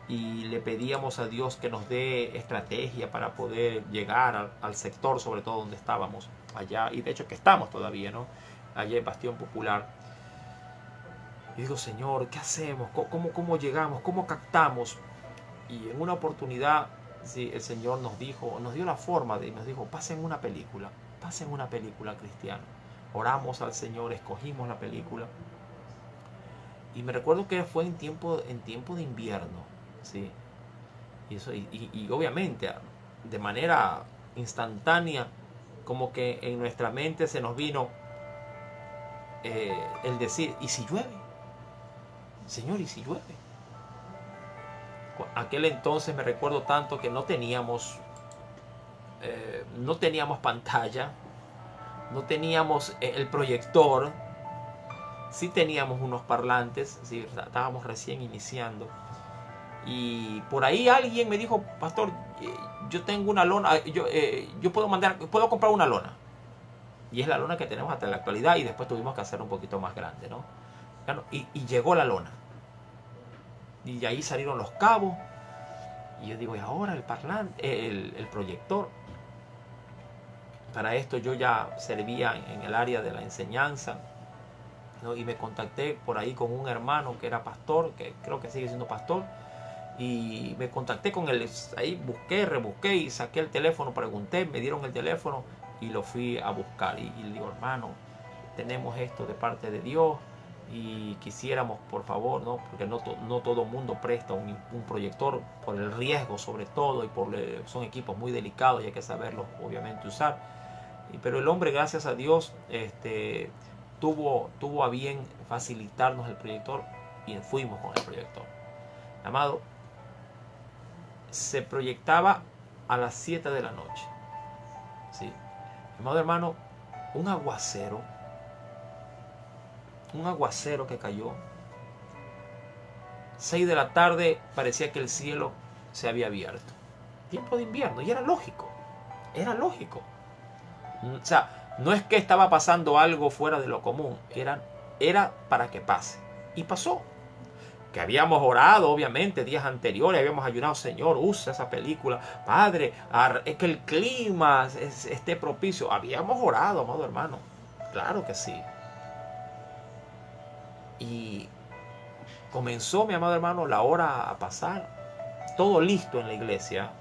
y le pedíamos a Dios que nos dé estrategia para poder llegar al sector, sobre todo donde estábamos allá, y de hecho que estamos todavía, ¿no?, allá en Bastión Popular. Y digo, Señor, ¿qué hacemos? ¿Cómo llegamos? ¿Cómo captamos? Y en una oportunidad, sí, el Señor nos dio la forma y nos dijo, pasen una película cristiana. Oramos al Señor, escogimos la película. Y me recuerdo que fue en tiempo de invierno, ¿sí? Y obviamente, de manera instantánea, como que en nuestra mente se nos vino el decir, ¿y si llueve? Señor, ¿y si llueve? Aquel entonces me recuerdo tanto que no teníamos pantalla, no teníamos el proyector. Sí teníamos unos parlantes, sí, estábamos recién iniciando. Y por ahí alguien me dijo, pastor, yo tengo una lona, yo puedo comprar una lona. Y es la lona que tenemos hasta la actualidad, y después tuvimos que hacer un poquito más grande, ¿no? Y llegó la lona. Y de ahí salieron los cabos. Y yo digo, y ahora el parlante, el proyector. Para esto yo ya servía en el área de la enseñanza. ¿no? Y me contacté por ahí con un hermano que era pastor, que creo que sigue siendo pastor, y me contacté con él. Ahí busqué, rebusqué y saqué el teléfono, pregunté, me dieron el teléfono y lo fui a buscar. Y le digo, hermano, tenemos esto de parte de Dios y quisiéramos, por favor, ¿no? Porque no todo mundo presta un proyector por el riesgo sobre todo, y son equipos muy delicados y hay que saberlos obviamente usar. Pero el hombre, gracias a Dios, tuvo a bien facilitarnos el proyector y fuimos con el proyector. Amado, se proyectaba a las 7 de la noche. ¿Sí? Amado hermano, un aguacero que cayó. 6 de la tarde parecía que el cielo se había abierto. Tiempo de invierno, y era lógico. O sea, no es que estaba pasando algo fuera de lo común, era para que pase. Y pasó. Que habíamos orado, obviamente, días anteriores, habíamos ayunado, Señor, usa esa película, Padre, es que el clima esté propicio. Habíamos orado, amado hermano, claro que sí. Y comenzó, mi amado hermano, la hora a pasar, todo listo en la iglesia.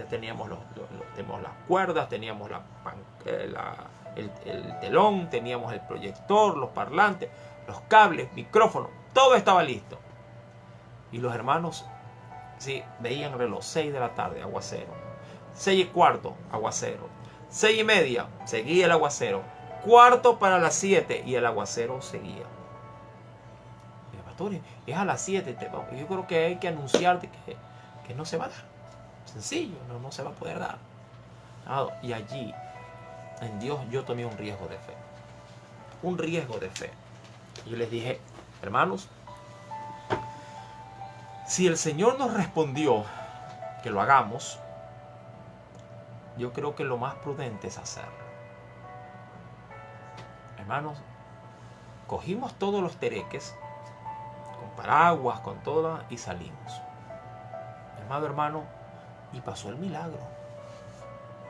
Teníamos las cuerdas, teníamos el telón, teníamos el proyector, los parlantes, los cables, micrófonos, todo estaba listo. Y los hermanos, sí, veían el reloj, 6 de la tarde, aguacero. 6:15, aguacero. 6:30, seguía el aguacero. 6:45 y el aguacero seguía. Y pastor, es a las 7, yo creo que hay que anunciarte que no se va a dar. Sencillo, no se va a poder dar. Y allí, en Dios, yo tomé un riesgo de fe. Un riesgo de fe. Yo les dije, hermanos, si el Señor nos respondió que lo hagamos, yo creo que lo más prudente es hacerlo. Hermanos, cogimos todos los tereques, con paraguas, con todo, y salimos. Amado hermano, y pasó el milagro.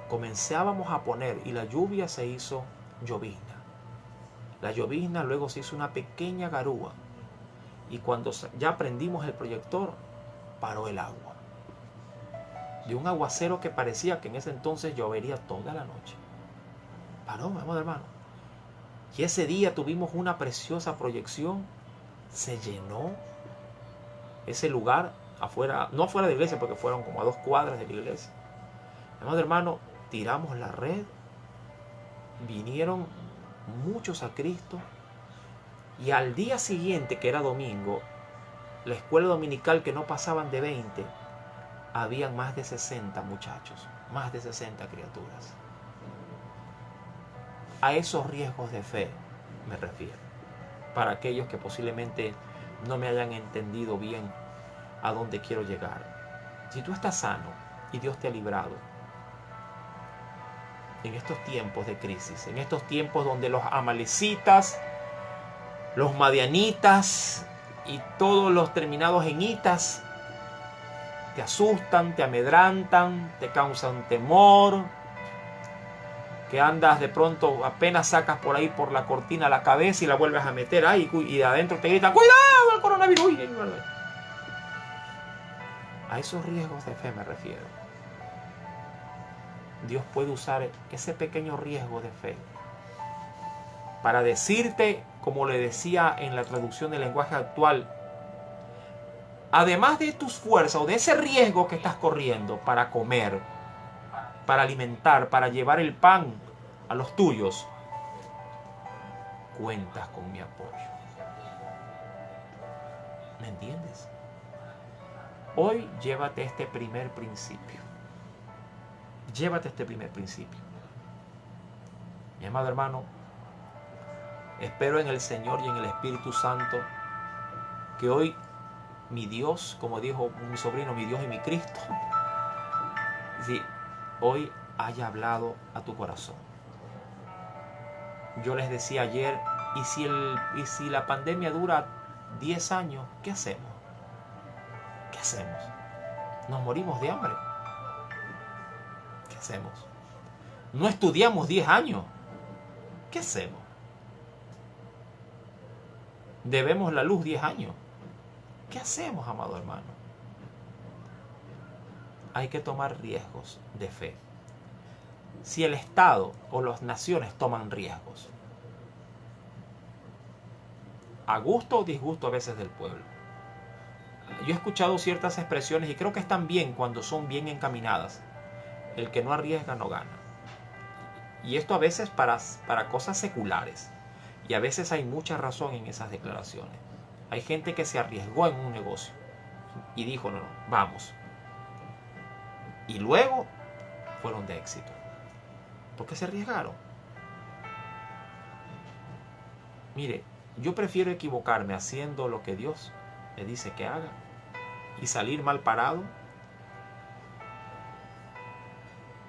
Comenzábamos a poner y la lluvia se hizo llovizna. La llovizna luego se hizo una pequeña garúa. Y cuando ya prendimos el proyector, paró el agua. De un aguacero que parecía que en ese entonces llovería toda la noche. Paró, mi amado hermano. Y ese día tuvimos una preciosa proyección. Se llenó ese lugar afuera, no afuera de la iglesia, porque fueron como a 2 cuadras de la iglesia. Mi amado hermano, tiramos la red. Vinieron muchos a Cristo. Y al día siguiente, que era domingo, la escuela dominical, que no pasaban de 20, habían más de 60 muchachos, más de 60 criaturas. A esos riesgos de fe me refiero. Para aquellos que posiblemente no me hayan entendido bien a dónde quiero llegar. Si tú estás sano y Dios te ha librado, en estos tiempos de crisis, en estos tiempos donde los amalecitas, los madianitas y todos los terminados en itas te asustan, te amedrantan, te causan temor, que andas de pronto, apenas sacas por ahí por la cortina la cabeza y la vuelves a meter ahí, y de adentro te gritan, ¡cuidado, el coronavirus! A esos riesgos de fe me refiero. Dios puede usar ese pequeño riesgo de fe para decirte, como le decía en la traducción del lenguaje actual, además de tus fuerzas o de ese riesgo que estás corriendo para comer, para alimentar, para llevar el pan a los tuyos, cuentas con mi apoyo. ¿Me entiendes? Hoy llévate este primer principio. Llévate este primer principio. Mi amado hermano, espero en el Señor y en el Espíritu Santo que hoy mi Dios, como dijo mi sobrino, mi Dios y mi Cristo, si hoy haya hablado a tu corazón. Yo les decía ayer, ¿y si la pandemia dura 10 años? ¿Qué hacemos? ¿Qué hacemos? ¿Nos morimos de hambre? ¿Qué hacemos? ¿No estudiamos 10 años? ¿Qué hacemos? Debemos la luz 10 años. ¿Qué hacemos, amado hermano? Hay que tomar riesgos de fe. Si el Estado o las naciones toman riesgos, a gusto o disgusto a veces del pueblo. Yo he escuchado ciertas expresiones y creo que están bien cuando son bien encaminadas. El que no arriesga no gana. Y esto a veces para cosas seculares. Y a veces hay mucha razón en esas declaraciones. Hay gente que se arriesgó en un negocio y dijo, no, vamos. Y luego fueron de éxito. Porque se arriesgaron. Mire, yo prefiero equivocarme haciendo lo que Dios me dice que haga y salir mal parado,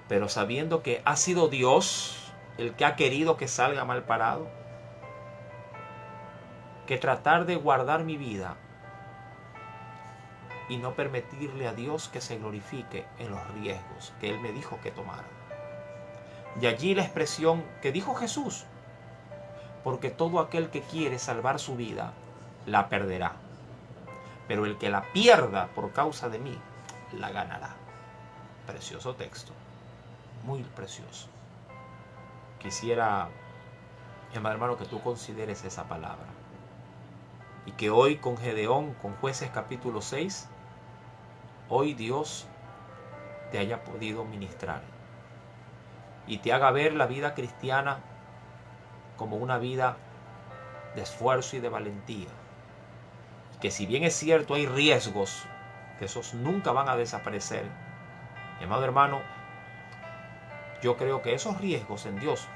pero sabiendo que ha sido Dios el que ha querido que salga mal parado, que tratar de guardar mi vida y no permitirle a Dios que se glorifique en los riesgos que Él me dijo que tomara. Y allí la expresión que dijo Jesús, porque todo aquel que quiere salvar su vida, la perderá. Pero el que la pierda por causa de mí, la ganará. Precioso texto, muy precioso. Quisiera, hermano, que tú consideres esa palabra. Y que hoy con Gedeón, con Jueces capítulo 6, hoy Dios te haya podido ministrar. Y te haga ver la vida cristiana como una vida de esfuerzo y de valentía. Y que si bien es cierto hay riesgos, que esos nunca van a desaparecer. Mi amado hermano, yo creo que esos riesgos en Dios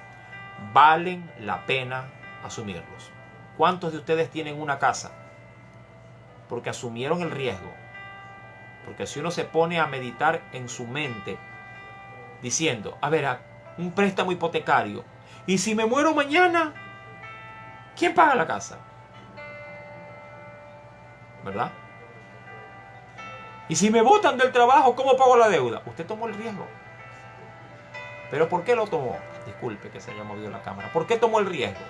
valen la pena asumirlos. ¿Cuántos de ustedes tienen una casa? Porque asumieron el riesgo. Porque si uno se pone a meditar en su mente, diciendo, a ver, un préstamo hipotecario, ¿y si me muero mañana? ¿Quién paga la casa? ¿Verdad? ¿Y si me botan del trabajo, cómo pago la deuda? Usted tomó el riesgo. ¿Pero por qué lo tomó? Disculpe que se haya movido la cámara. ¿Por qué tomó el riesgo?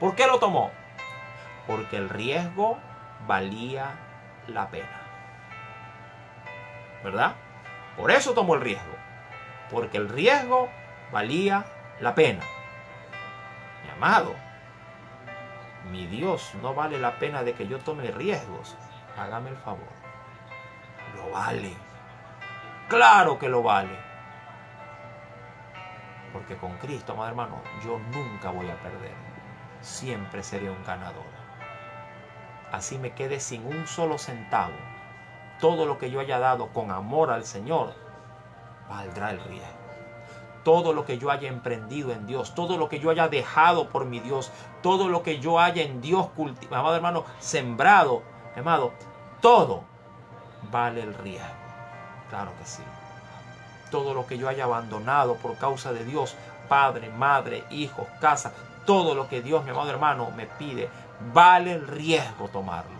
¿Por qué lo tomó? Porque el riesgo valía la pena. ¿Verdad? Por eso tomó el riesgo. Porque el riesgo valía la pena. Mi amado, mi Dios no vale la pena de que yo tome riesgos. Hágame el favor. Lo vale. Claro que lo vale. Porque con Cristo, amado hermano, yo nunca voy a perder. Siempre seré un ganador. Así me quede sin un solo centavo. Todo lo que yo haya dado con amor al Señor, valdrá el riesgo. Todo lo que yo haya emprendido en Dios, todo lo que yo haya dejado por mi Dios, todo lo que yo haya en Dios cultivado, amado hermano, sembrado, amado, todo vale el riesgo. Claro que sí. Todo lo que yo haya abandonado por causa de Dios, padre, madre, hijos, casa, todo lo que Dios, mi amado hermano, me pide, vale el riesgo tomarlo.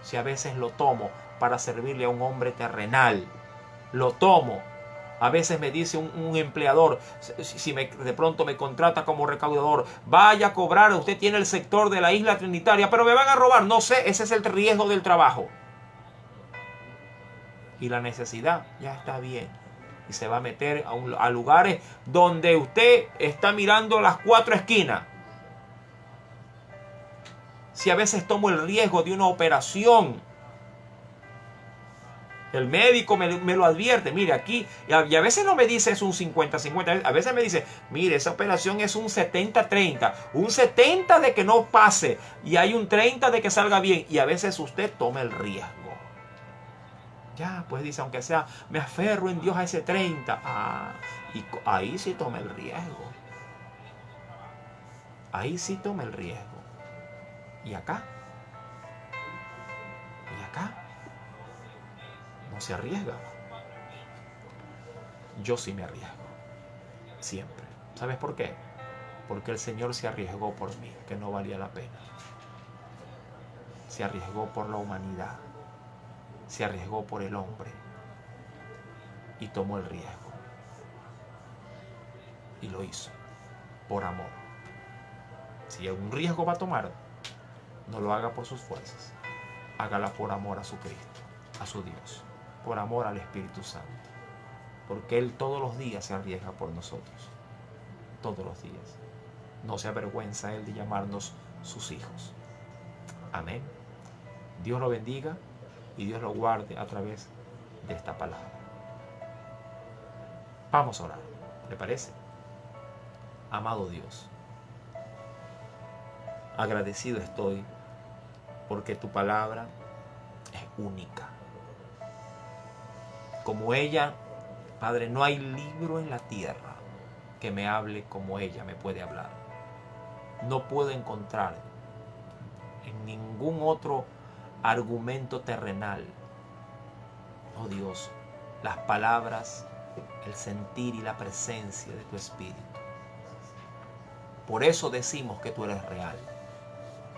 Si a veces lo tomo para servirle a un hombre terrenal, lo tomo. A veces me dice un empleador, si de pronto me contrata como recaudador, vaya a cobrar, usted tiene el sector de la isla Trinitaria, pero me van a robar. No sé, ese es el riesgo del trabajo. Y la necesidad ya está bien. Y se va a meter a lugares donde usted está mirando las 4 esquinas. Si a veces tomo el riesgo de una operación, el médico me lo advierte, mire aquí, y a veces no me dice es un 50-50, a veces me dice, mire, esa operación es un 70-30, un 70 de que no pase y hay un 30 de que salga bien, y a veces usted toma el riesgo. Ya, pues dice, aunque sea, me aferro en Dios a ese 30, y ahí sí toma el riesgo. Ahí sí toma el riesgo. ¿Y acá? ¿Y acá? No se arriesga. Yo sí me arriesgo. Siempre. ¿Sabes por qué? Porque el Señor se arriesgó por mí, que no valía la pena. Se arriesgó por la humanidad. Se arriesgó por el hombre. Y tomó el riesgo. Y lo hizo. Por amor. Si un riesgo va a tomar, no lo haga por sus fuerzas. Hágala por amor a su Cristo, a su Dios, por amor al Espíritu Santo. Porque Él todos los días se arriesga por nosotros. Todos los días. No se avergüenza Él de llamarnos sus hijos. Amén. Dios lo bendiga y Dios lo guarde a través de esta palabra. Vamos a orar. ¿Le parece? Amado Dios, agradecido estoy porque tu palabra es única. Como ella, Padre, no hay libro en la tierra que me hable como ella me puede hablar. No puedo encontrar en ningún otro argumento terrenal, oh Dios, las palabras, el sentir y la presencia de tu Espíritu. Por eso decimos que tú eres real.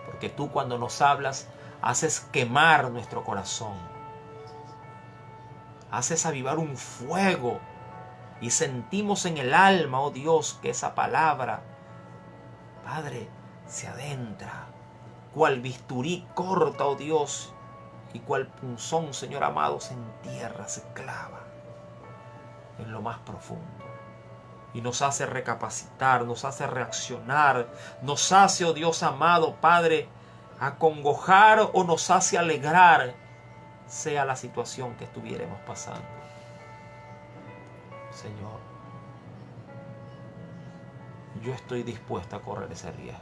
Porque tú, cuando nos hablas, haces quemar nuestro corazón. Haces avivar un fuego. Y sentimos en el alma, oh Dios, que esa palabra, Padre, se adentra. Cual bisturí corta, oh Dios, y cual punzón, Señor amado, se entierra, se clava en lo más profundo. Y nos hace recapacitar, nos hace reaccionar, nos hace, oh Dios amado, Padre, acongojar o nos hace alegrar, sea la situación que estuviéramos pasando. Señor, yo estoy dispuesto a correr ese riesgo.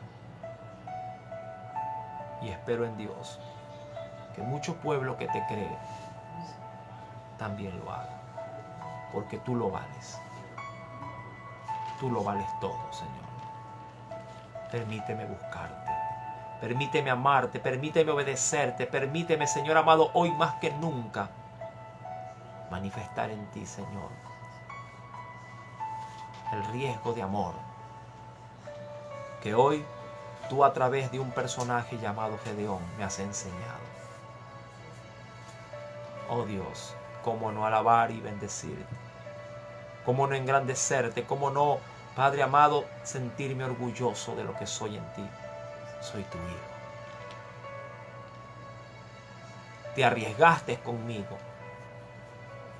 Y espero en Dios que mucho pueblo que te cree también lo haga. Porque tú lo vales. Tú lo vales todo, Señor. Permíteme buscarte. Permíteme amarte. Permíteme obedecerte. Permíteme, Señor amado, hoy más que nunca, manifestar en ti, Señor, el riesgo de amor que hoy tú, a través de un personaje llamado Gedeón, me has enseñado. Oh Dios, cómo no alabar y bendecirte. Cómo no engrandecerte. Cómo no, Padre amado, sentirme orgulloso de lo que soy en ti. Soy tu hijo. Te arriesgaste conmigo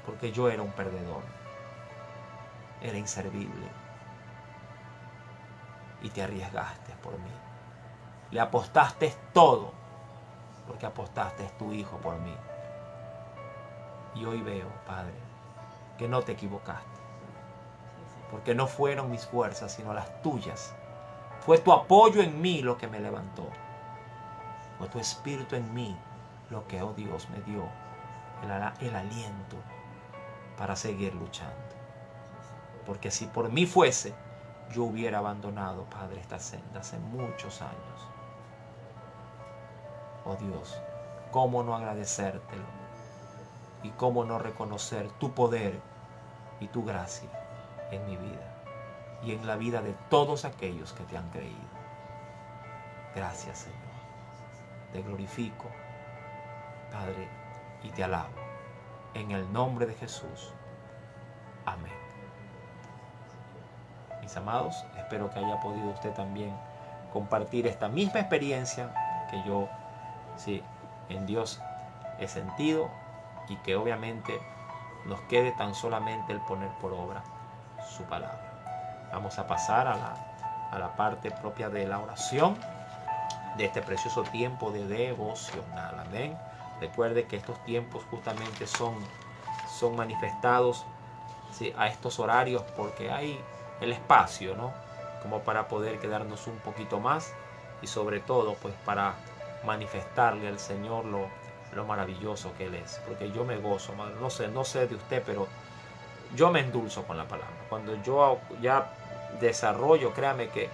porque yo era un perdedor. Era inservible. Y te arriesgaste por mí. Le apostaste todo porque apostaste tu hijo por mí. Y hoy veo, Padre, que no te equivocaste. Porque no fueron mis fuerzas, sino las tuyas. Fue tu apoyo en mí lo que me levantó. Fue tu Espíritu en mí lo que, oh Dios, me dio el aliento para seguir luchando. Porque si por mí fuese, yo hubiera abandonado, Padre, esta senda hace muchos años. Oh Dios, cómo no agradecértelo y cómo no reconocer tu poder y tu gracia en mi vida y en la vida de todos aquellos que te han creído. Gracias, Señor. Te glorifico, Padre, y te alabo. En el nombre de Jesús. Amén. Mis amados, espero que haya podido usted también compartir esta misma experiencia que yo, sí, en Dios he sentido, y que obviamente nos quede tan solamente el poner por obra su palabra. Vamos a pasar a la parte propia de la oración de este precioso tiempo de devocional. Amén. Recuerde que estos tiempos justamente son manifestados, ¿sí?, a estos horarios porque hay el espacio, ¿no?, como para poder quedarnos un poquito más y sobre todo pues para manifestarle al Señor lo maravilloso que Él es. Porque yo me gozo, no sé de usted, pero yo me endulzo con la palabra. Cuando yo ya desarrollo, créame que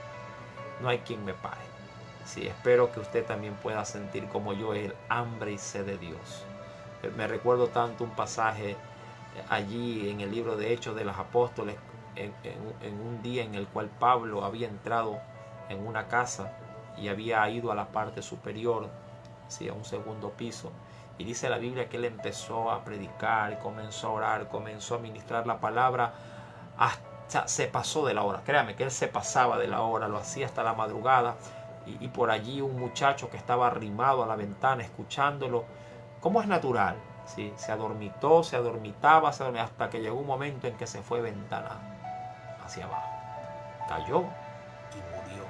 no hay quien me pare. Sí, espero que usted también pueda sentir como yo el hambre y sed de Dios. Me recuerdo tanto un pasaje allí en el libro de Hechos de los Apóstoles, en un día en el cual Pablo había entrado en una casa y había ido a la parte superior, sí, a un segundo piso. Y dice la Biblia que él empezó a predicar, comenzó a orar, comenzó a ministrar la palabra, hasta se pasó de la hora. Créame que él se pasaba de la hora, lo hacía hasta la madrugada. y por allí un muchacho que estaba arrimado a la ventana escuchándolo, como es natural, ¿sí? Se adormitaba hasta que llegó un momento en que se fue ventana hacia abajo, cayó y murió.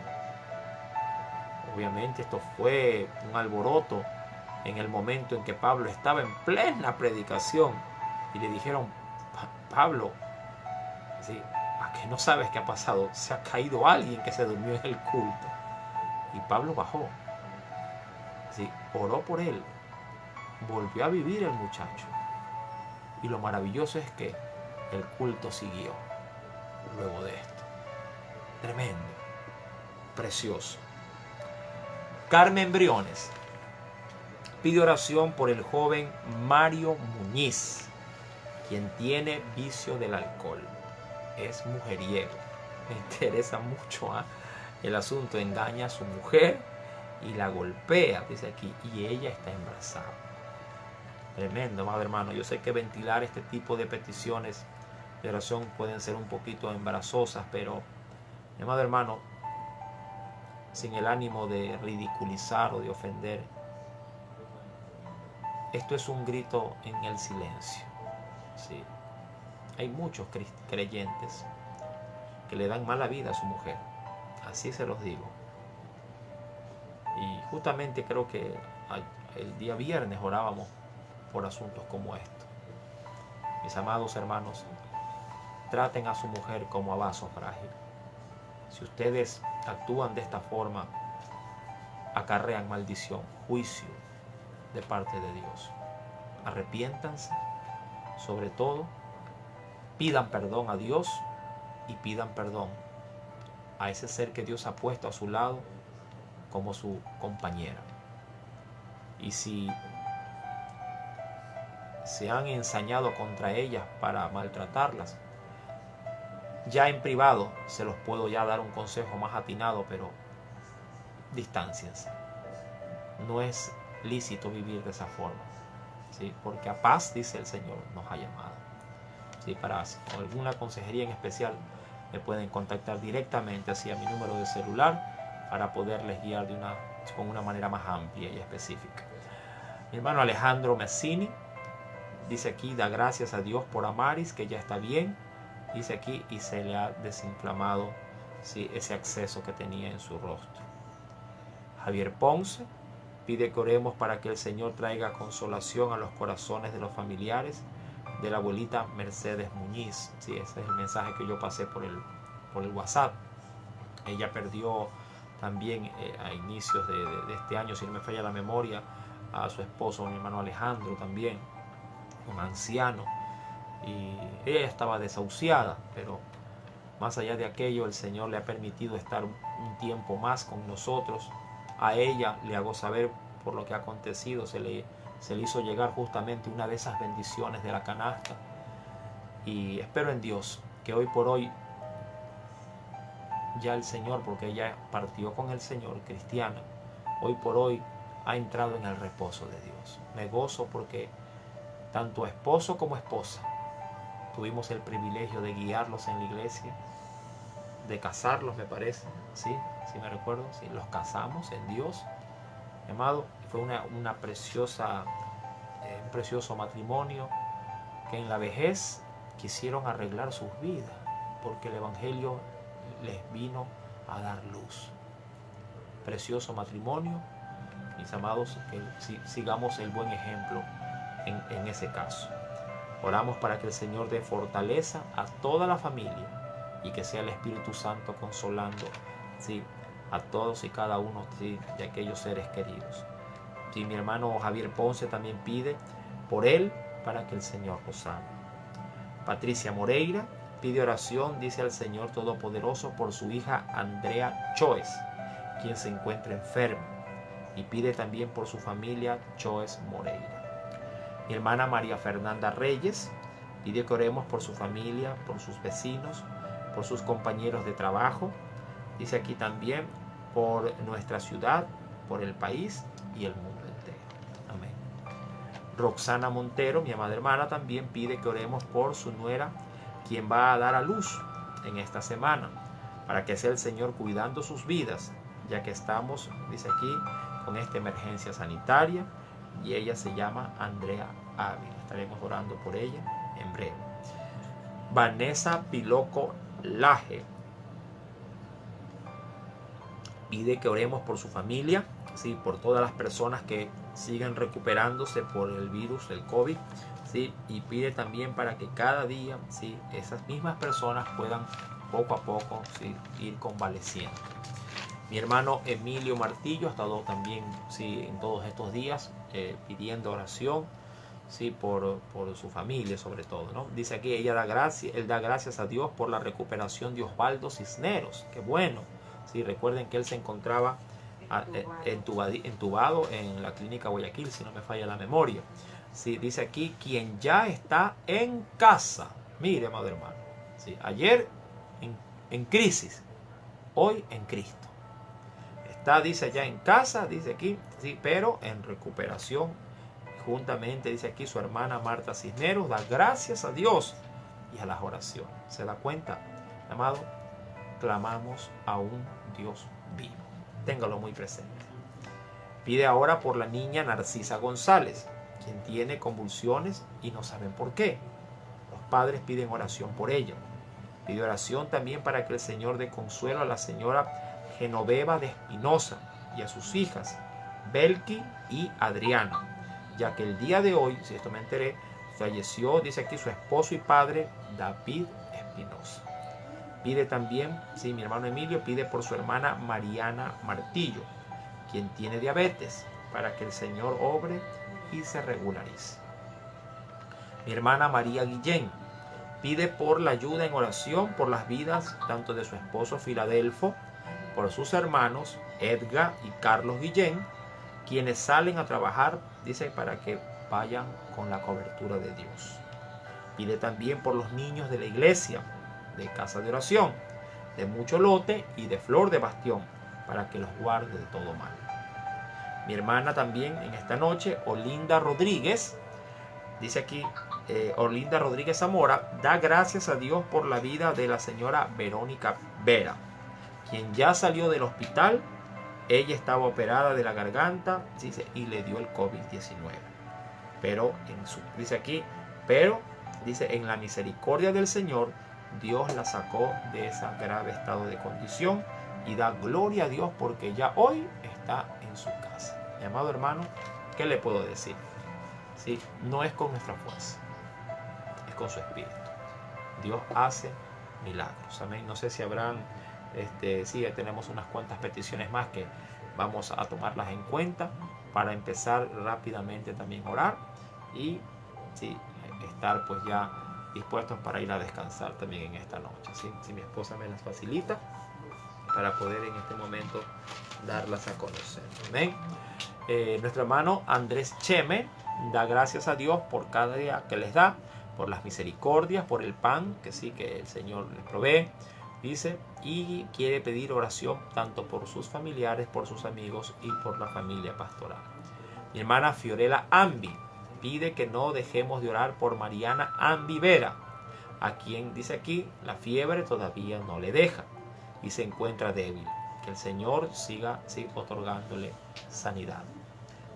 Obviamente esto fue un alboroto en el momento en que Pablo estaba en plena predicación y le dijeron: Pablo, ¿sí? ¿A qué no sabes qué ha pasado? Se ha caído alguien que se durmió en el culto. Y Pablo bajó, ¿sí? Oró por él, volvió a vivir el muchacho. Y lo maravilloso es que el culto siguió luego de esto. Tremendo, precioso. Carmen Briones pide oración por el joven Mario Muñiz, quien tiene vicio del alcohol. Es mujeriego. Me interesa mucho el asunto. Engaña a su mujer y la golpea, dice aquí, y ella está embarazada. Tremendo, amado hermano. Yo sé que ventilar este tipo de peticiones de oración pueden ser un poquito embarazosas, pero, amado hermano, sin el ánimo de ridiculizar o de ofender, esto es un grito en el silencio. Sí. Hay muchos creyentes que le dan mala vida a su mujer, así se los digo. Y justamente creo que el día viernes orábamos por asuntos como estos. Mis amados hermanos, traten a su mujer como a vaso frágil. Si ustedes actúan de esta forma, acarrean maldición, juicio de parte de Dios. Arrepiéntanse, sobre todo, pidan perdón a Dios y pidan perdón a ese ser que Dios ha puesto a su lado como su compañera. Y si se han ensañado contra ellas para maltratarlas, ya en privado se los puedo ya dar un consejo más atinado, pero distánciense. No es lícito vivir de esa forma, ¿sí? Porque a paz, dice el Señor, nos ha llamado. ¿Sí? Para alguna consejería en especial me pueden contactar directamente hacia mi número de celular para poderles guiar con una manera más amplia y específica. Mi hermano Alejandro Messini dice aquí: da gracias a Dios por Amaris, que ya está bien, dice aquí, y se le ha desinflamado, ¿sí?, ese acceso que tenía en su rostro. Javier Ponce pide que oremos para que el Señor traiga consolación a los corazones de los familiares de la abuelita Mercedes Muñiz. Sí, ese es el mensaje que yo pasé por el WhatsApp. Ella perdió también a inicios de este año, si no me falla la memoria, a su esposo, mi hermano Alejandro, también un anciano, y ella estaba desahuciada, pero más allá de aquello, el Señor le ha permitido estar un tiempo más con nosotros. A ella le hago saber por lo que ha acontecido, se le hizo llegar justamente una de esas bendiciones de la canasta, y espero en Dios que hoy por hoy ya el Señor, porque ella partió con el Señor, cristiana, hoy por hoy ha entrado en el reposo de Dios. Me gozo porque tanto esposo como esposa tuvimos el privilegio de guiarlos en la iglesia, de casarlos, me parece, sí me recuerdo, sí, los casamos en Dios, amado. Fue un precioso matrimonio que en la vejez quisieron arreglar sus vidas, porque el Evangelio les vino a dar luz. Precioso matrimonio, mis amados, que sigamos el buen ejemplo en ese caso. Oramos para que el Señor dé fortaleza a toda la familia y que sea el Espíritu Santo consolando, ¿sí?, a todos y cada uno, ¿sí?, de aquellos seres queridos. Sí, mi hermano Javier Ponce también pide por él para que el Señor lo sane. Patricia Moreira pide oración, dice al Señor Todopoderoso, por su hija Andrea Choes, quien se encuentra enferma, y pide también por su familia Choes Moreira. Mi hermana María Fernanda Reyes pide que oremos por su familia, por sus vecinos, por sus compañeros de trabajo. Dice aquí también por nuestra ciudad, por el país y el mundo entero. Amén. Roxana Montero, mi amada hermana, también pide que oremos por su nuera, quien va a dar a luz en esta semana, para que sea el Señor cuidando sus vidas ya que estamos, dice aquí, con esta emergencia sanitaria, y ella se llama Andrea Ávila. Estaremos orando por ella en breve. Vanessa Piloco Laje pide que oremos por su familia, ¿sí? Por todas las personas que siguen recuperándose por el virus del COVID, ¿sí? Y pide también para que cada día, ¿sí?, esas mismas personas puedan poco a poco, ¿sí?, ir convaleciendo. Mi hermano Emilio Martillo ha estado también, ¿sí?, en todos estos días pidiendo oración, ¿sí?, por su familia sobre todo, ¿no? Dice aquí, él da gracias a Dios por la recuperación de Osvaldo Cisneros. Qué bueno. Sí, recuerden que él se encontraba entubado en la clínica Guayaquil, si no me falla la memoria. Sí, dice aquí, quien ya está en casa. Mire, amado hermano. Sí, ayer en crisis, hoy en Cristo. Está, dice, ya en casa, dice aquí, sí, pero en recuperación. Juntamente, dice aquí, su hermana Marta Cisneros da gracias a Dios y a las oraciones. ¿Se da cuenta, amado? Clamamos a un Dios vivo. Téngalo muy presente. Pide ahora por la niña Narcisa González, quien tiene convulsiones y no saben por qué. Los padres piden oración por ella. Pide oración también para que el Señor dé consuelo a la señora Genoveva de Espinosa y a sus hijas, Belki y Adriana, ya que el día de hoy, si esto me enteré, falleció, dice aquí, su esposo y padre, David Espinosa. Pide también, sí, mi hermano Emilio pide por su hermana Mariana Martillo, quien tiene diabetes, para que el Señor obre y se regularice. Mi hermana María Guillén pide por la ayuda en oración por las vidas tanto de su esposo Filadelfo, por sus hermanos Edgar y Carlos Guillén, quienes salen a trabajar, dice, para que vayan con la cobertura de Dios. Pide también por los niños de la iglesia, de casa de oración, de Mucho Lote y de Flor de Bastión, para que los guarde de todo mal. Mi hermana también en esta noche, Olinda Rodríguez, dice aquí, Olinda Rodríguez Zamora, da gracias a Dios por la vida de la señora Verónica Vera, quien ya salió del hospital. Ella estaba operada de la garganta, dice, y le dio el COVID-19. Pero, dice aquí, pero, dice, en la misericordia del Señor, Dios la sacó de ese grave estado de condición y da gloria a Dios porque ya hoy está en su casa. Mi amado hermano, ¿qué le puedo decir? ¿Sí? No es con nuestra fuerza, es con su espíritu. Dios hace milagros. Amén. No sé si habrán, sí, tenemos unas cuantas peticiones más que vamos a tomarlas en cuenta para empezar rápidamente también a orar y sí, estar pues ya dispuestos para ir a descansar también en esta noche. ¿Sí? Si mi esposa me las facilita para poder en este momento darlas a conocer. Amén. Nuestro hermano Andrés Cheme da gracias a Dios por cada día que les da, por las misericordias, por el pan que sí que el Señor les provee, dice, y quiere pedir oración tanto por sus familiares, por sus amigos y por la familia pastoral. Mi hermana Fiorella Ambi pide que no dejemos de orar por Mariana Ambi Vera, a quien, dice aquí, la fiebre todavía no le deja y se encuentra débil. Que el Señor siga otorgándole sanidad.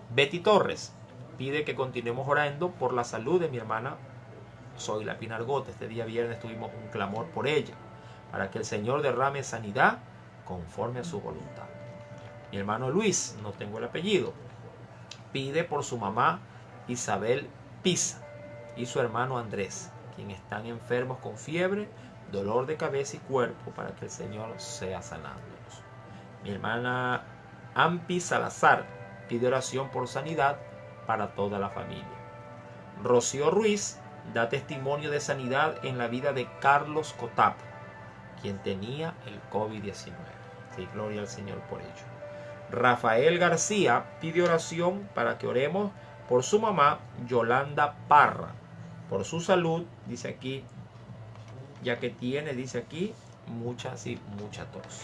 Betty Torres pide que continuemos orando por la salud de mi hermana Zoila Pinargote. Este día viernes tuvimos un clamor por ella, para que el Señor derrame sanidad conforme a su voluntad. Mi hermano Luis, no tengo el apellido, pide por su mamá Isabel Pisa y su hermano Andrés, quienes están enfermos con fiebre, dolor de cabeza y cuerpo, para que el Señor sea sanándolos. Mi hermana Ampi Salazar pide oración por sanidad para toda la familia. Rocío Ruiz da testimonio de sanidad en la vida de Carlos Cotap, quien tenía el COVID-19. Sí, gloria al Señor por ello. Rafael García pide oración para que oremos por su mamá Yolanda Parra, por su salud, dice aquí, ya que tiene, dice aquí, mucha tos.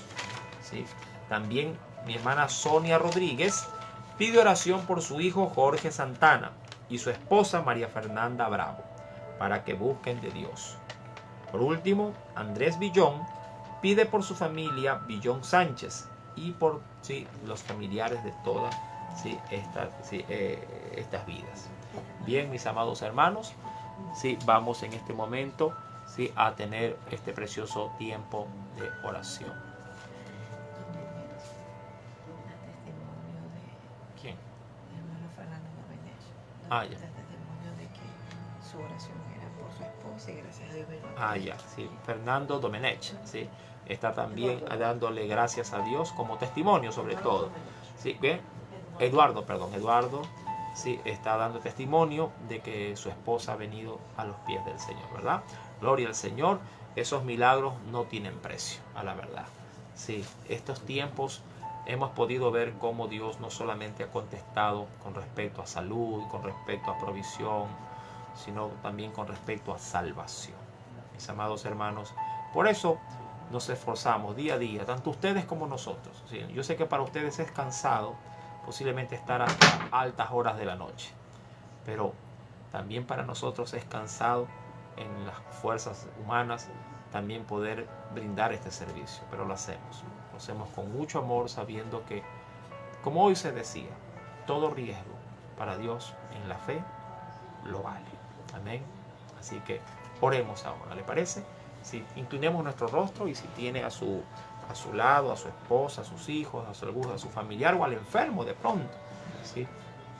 ¿Sí? También mi hermana Sonia Rodríguez pide oración por su hijo Jorge Santana y su esposa María Fernanda Bravo, para que busquen de Dios. Por último, Andrés Villón pide por su familia Villón Sánchez, y por los familiares de todas estas vidas. Bien, mis amados hermanos, vamos en este momento a tener este precioso tiempo de oración. ¿Quién? El hermano Fernando Domenech. Ya. Testimonio de que su oración era por su esposa y gracias a Dios vino. Ya, Fernando Domenech, está también dándole gracias a Dios como testimonio sobre todo. Eduardo, está dando testimonio de que su esposa ha venido a los pies del Señor, ¿verdad? Gloria al Señor. Esos milagros no tienen precio, a la verdad. Estos tiempos hemos podido ver cómo Dios no solamente ha contestado con respecto a salud, con respecto a provisión, sino también con respecto a salvación. Mis amados hermanos, por eso nos esforzamos día a día, tanto ustedes como nosotros. Yo sé que para ustedes es cansado posiblemente estar hasta altas horas de la noche, pero también para nosotros es cansado en las fuerzas humanas también poder brindar este servicio, pero lo hacemos con mucho amor, sabiendo que, como hoy se decía, todo riesgo para Dios en la fe lo vale. Amén. Así que oremos ahora, ¿le parece? Inclinemos nuestro rostro, y si tiene a su lado, a su esposa, a sus hijos, a su familiar o al enfermo de pronto,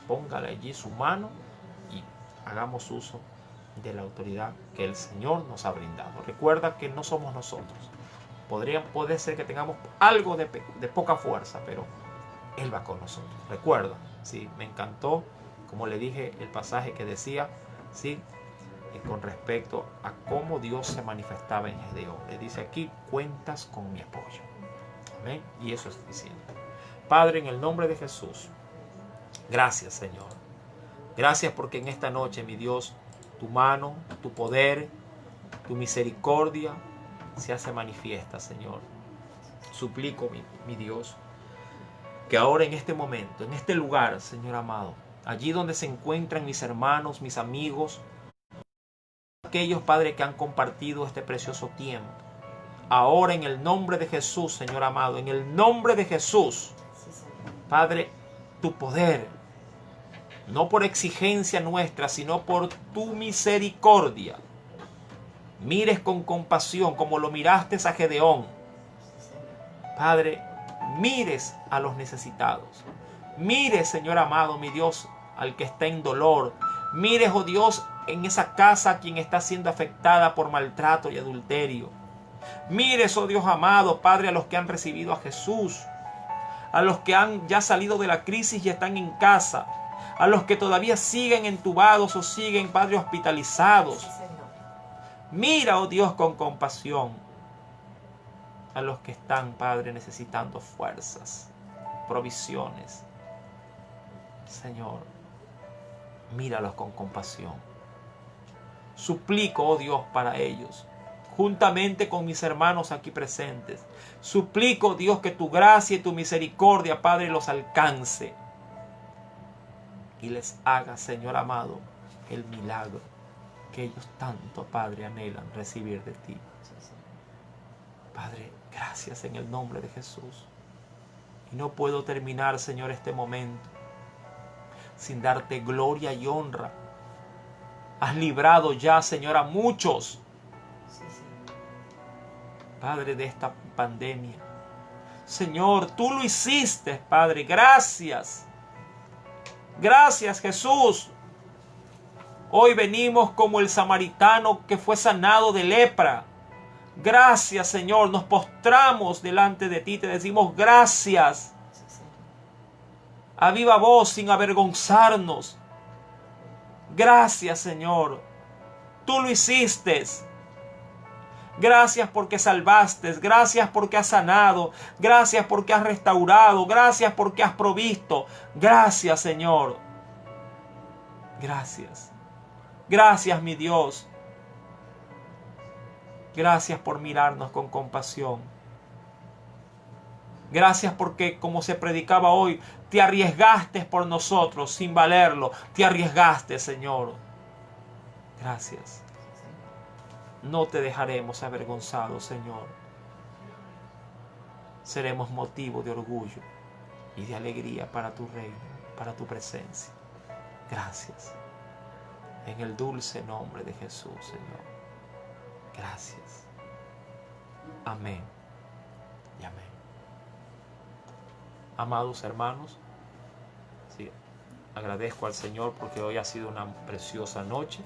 póngale allí su mano y hagamos uso de la autoridad que el Señor nos ha brindado. Recuerda que no somos nosotros. Puede ser que tengamos algo de poca fuerza, pero Él va con nosotros. Recuerda, me encantó, como le dije, el pasaje que decía, con respecto a cómo Dios se manifestaba en Gedeón. Le dice aquí: cuentas con mi apoyo. Amén. Y eso es suficiente. Padre, en el nombre de Jesús, gracias, Señor. Gracias porque en esta noche, mi Dios, tu mano, tu poder, tu misericordia se hace manifiesta, Señor. Suplico, mi Dios, que ahora en este momento, en este lugar, Señor amado, allí donde se encuentran mis hermanos, mis amigos, aquellos, Padre, que han compartido este precioso tiempo, ahora en el nombre de Jesús, Señor amado, en el nombre de Jesús, Padre, tu poder, no por exigencia nuestra, sino por tu misericordia, mires con compasión como lo miraste a Gedeón. Padre, mires a los necesitados. Mires, Señor amado, mi Dios, al que está en dolor. Mires, oh Dios, en esa casa quien está siendo afectada por maltrato y adulterio. Mires, oh Dios amado, Padre, a los que han recibido a Jesús, a los que han ya salido de la crisis y están en casa, a los que todavía siguen entubados o siguen, Padre, hospitalizados. Mira, oh Dios, con compasión a los que están, Padre, necesitando fuerzas, provisiones. Señor, míralos con compasión. Suplico, oh Dios, para ellos, juntamente con mis hermanos aquí presentes. Suplico, Dios, que tu gracia y tu misericordia, Padre, los alcance y les haga, Señor amado, el milagro que ellos tanto, Padre, anhelan recibir de ti. Padre, gracias en el nombre de Jesús. Y no puedo terminar, Señor, este momento sin darte gloria y honra. Has librado ya, Señor, a muchos, Padre, de esta pandemia. Señor, tú lo hiciste, Padre. Gracias. Gracias, Jesús. Hoy venimos como el samaritano que fue sanado de lepra. Gracias, Señor. Nos postramos delante de ti. Te decimos gracias. A viva voz, sin avergonzarnos. Gracias, Señor. Tú lo hiciste. Gracias porque salvaste. Gracias porque has sanado. Gracias porque has restaurado. Gracias porque has provisto. Gracias, Señor. Gracias. Gracias, mi Dios. Gracias por mirarnos con compasión. Gracias porque, como se predicaba hoy, te arriesgaste por nosotros sin valerlo. Te arriesgaste, Señor. Gracias. No te dejaremos avergonzados, Señor. seremos motivo de orgullo y de alegría para tu reino, para tu presencia. Gracias. En el dulce nombre de Jesús, Señor. Gracias. Amén y amén. Amados hermanos, sí, agradezco al Señor porque hoy ha sido una preciosa noche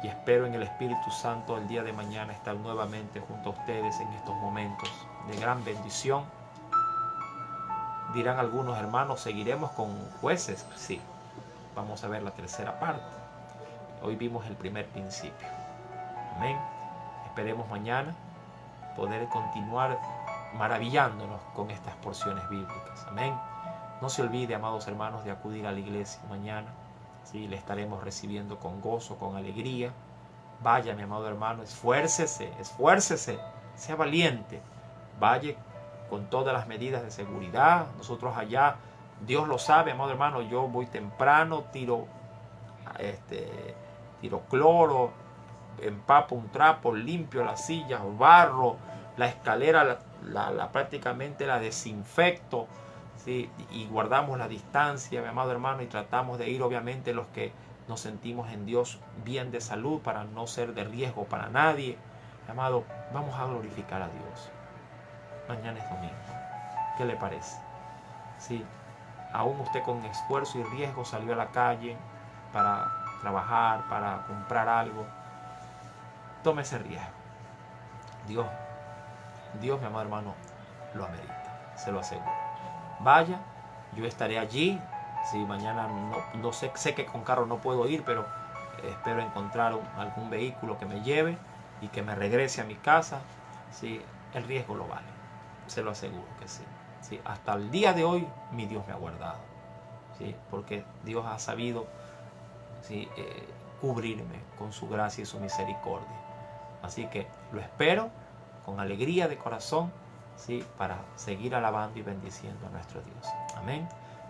y espero en el Espíritu Santo el día de mañana estar nuevamente junto a ustedes en estos momentos de gran bendición. Dirán algunos hermanos, ¿seguiremos con jueces? Sí, vamos a ver la tercera parte. Hoy vimos el primer principio. Amén. Esperemos mañana poder continuar maravillándonos con estas porciones bíblicas. Amén. No se olvide, amados hermanos, de acudir a la iglesia mañana. ¿Sí? Le estaremos recibiendo con gozo, con alegría. Vaya, mi amado hermano, esfuércese, sea valiente. Vaya con todas las medidas de seguridad. Nosotros allá, Dios lo sabe, amado hermano, yo voy temprano, tiro cloro, empapo un trapo, limpio las sillas, barro, la escalera prácticamente la desinfecto, ¿sí? Y guardamos la distancia, mi amado hermano, y tratamos de ir obviamente los que nos sentimos en Dios bien de salud para no ser de riesgo para nadie. Mi amado, vamos a glorificar a Dios. Mañana es domingo. ¿Qué le parece? Sí, aún usted con esfuerzo y riesgo salió a la calle para trabajar, para comprar algo. Tome ese riesgo. Dios, mi amado hermano, lo amerita, se lo aseguro. Vaya, yo estaré allí. Si mañana no sé que con carro no puedo ir, pero espero encontrar algún vehículo que me lleve y que me regrese a mi casa. Sí, el riesgo lo vale, se lo aseguro que sí. Sí, hasta el día de hoy mi Dios me ha guardado, ¿sí? Porque Dios ha sabido, ¿sí? Cubrirme con su gracia y su misericordia. Así que lo espero con alegría de corazón, ¿sí? Para seguir alabando y bendiciendo a nuestro Dios. Amén.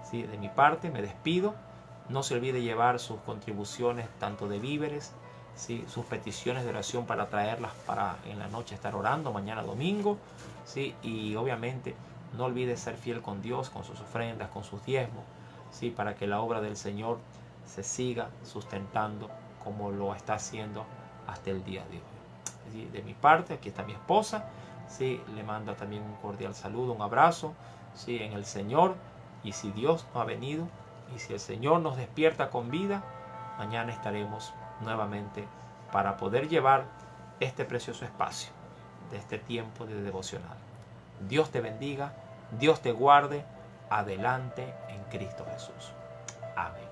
¿Sí? De mi parte me despido. No se olvide llevar sus contribuciones tanto de víveres, ¿sí? Sus peticiones de oración para traerlas para en la noche estar orando mañana domingo, ¿sí? Y obviamente no olvide ser fiel con Dios, con sus ofrendas, con sus diezmos, ¿sí? Para que la obra del Señor se siga sustentando como lo está haciendo hasta el día de hoy. ¿Sí? De mi parte, aquí está mi esposa, ¿sí? Le manda también un cordial saludo, un abrazo, ¿sí? En el Señor. Y si Dios no ha venido y si el Señor nos despierta con vida, mañana estaremos nuevamente para poder llevar este precioso espacio de este tiempo de devocional. Dios te bendiga, Dios te guarde. Adelante en Cristo Jesús. Amén.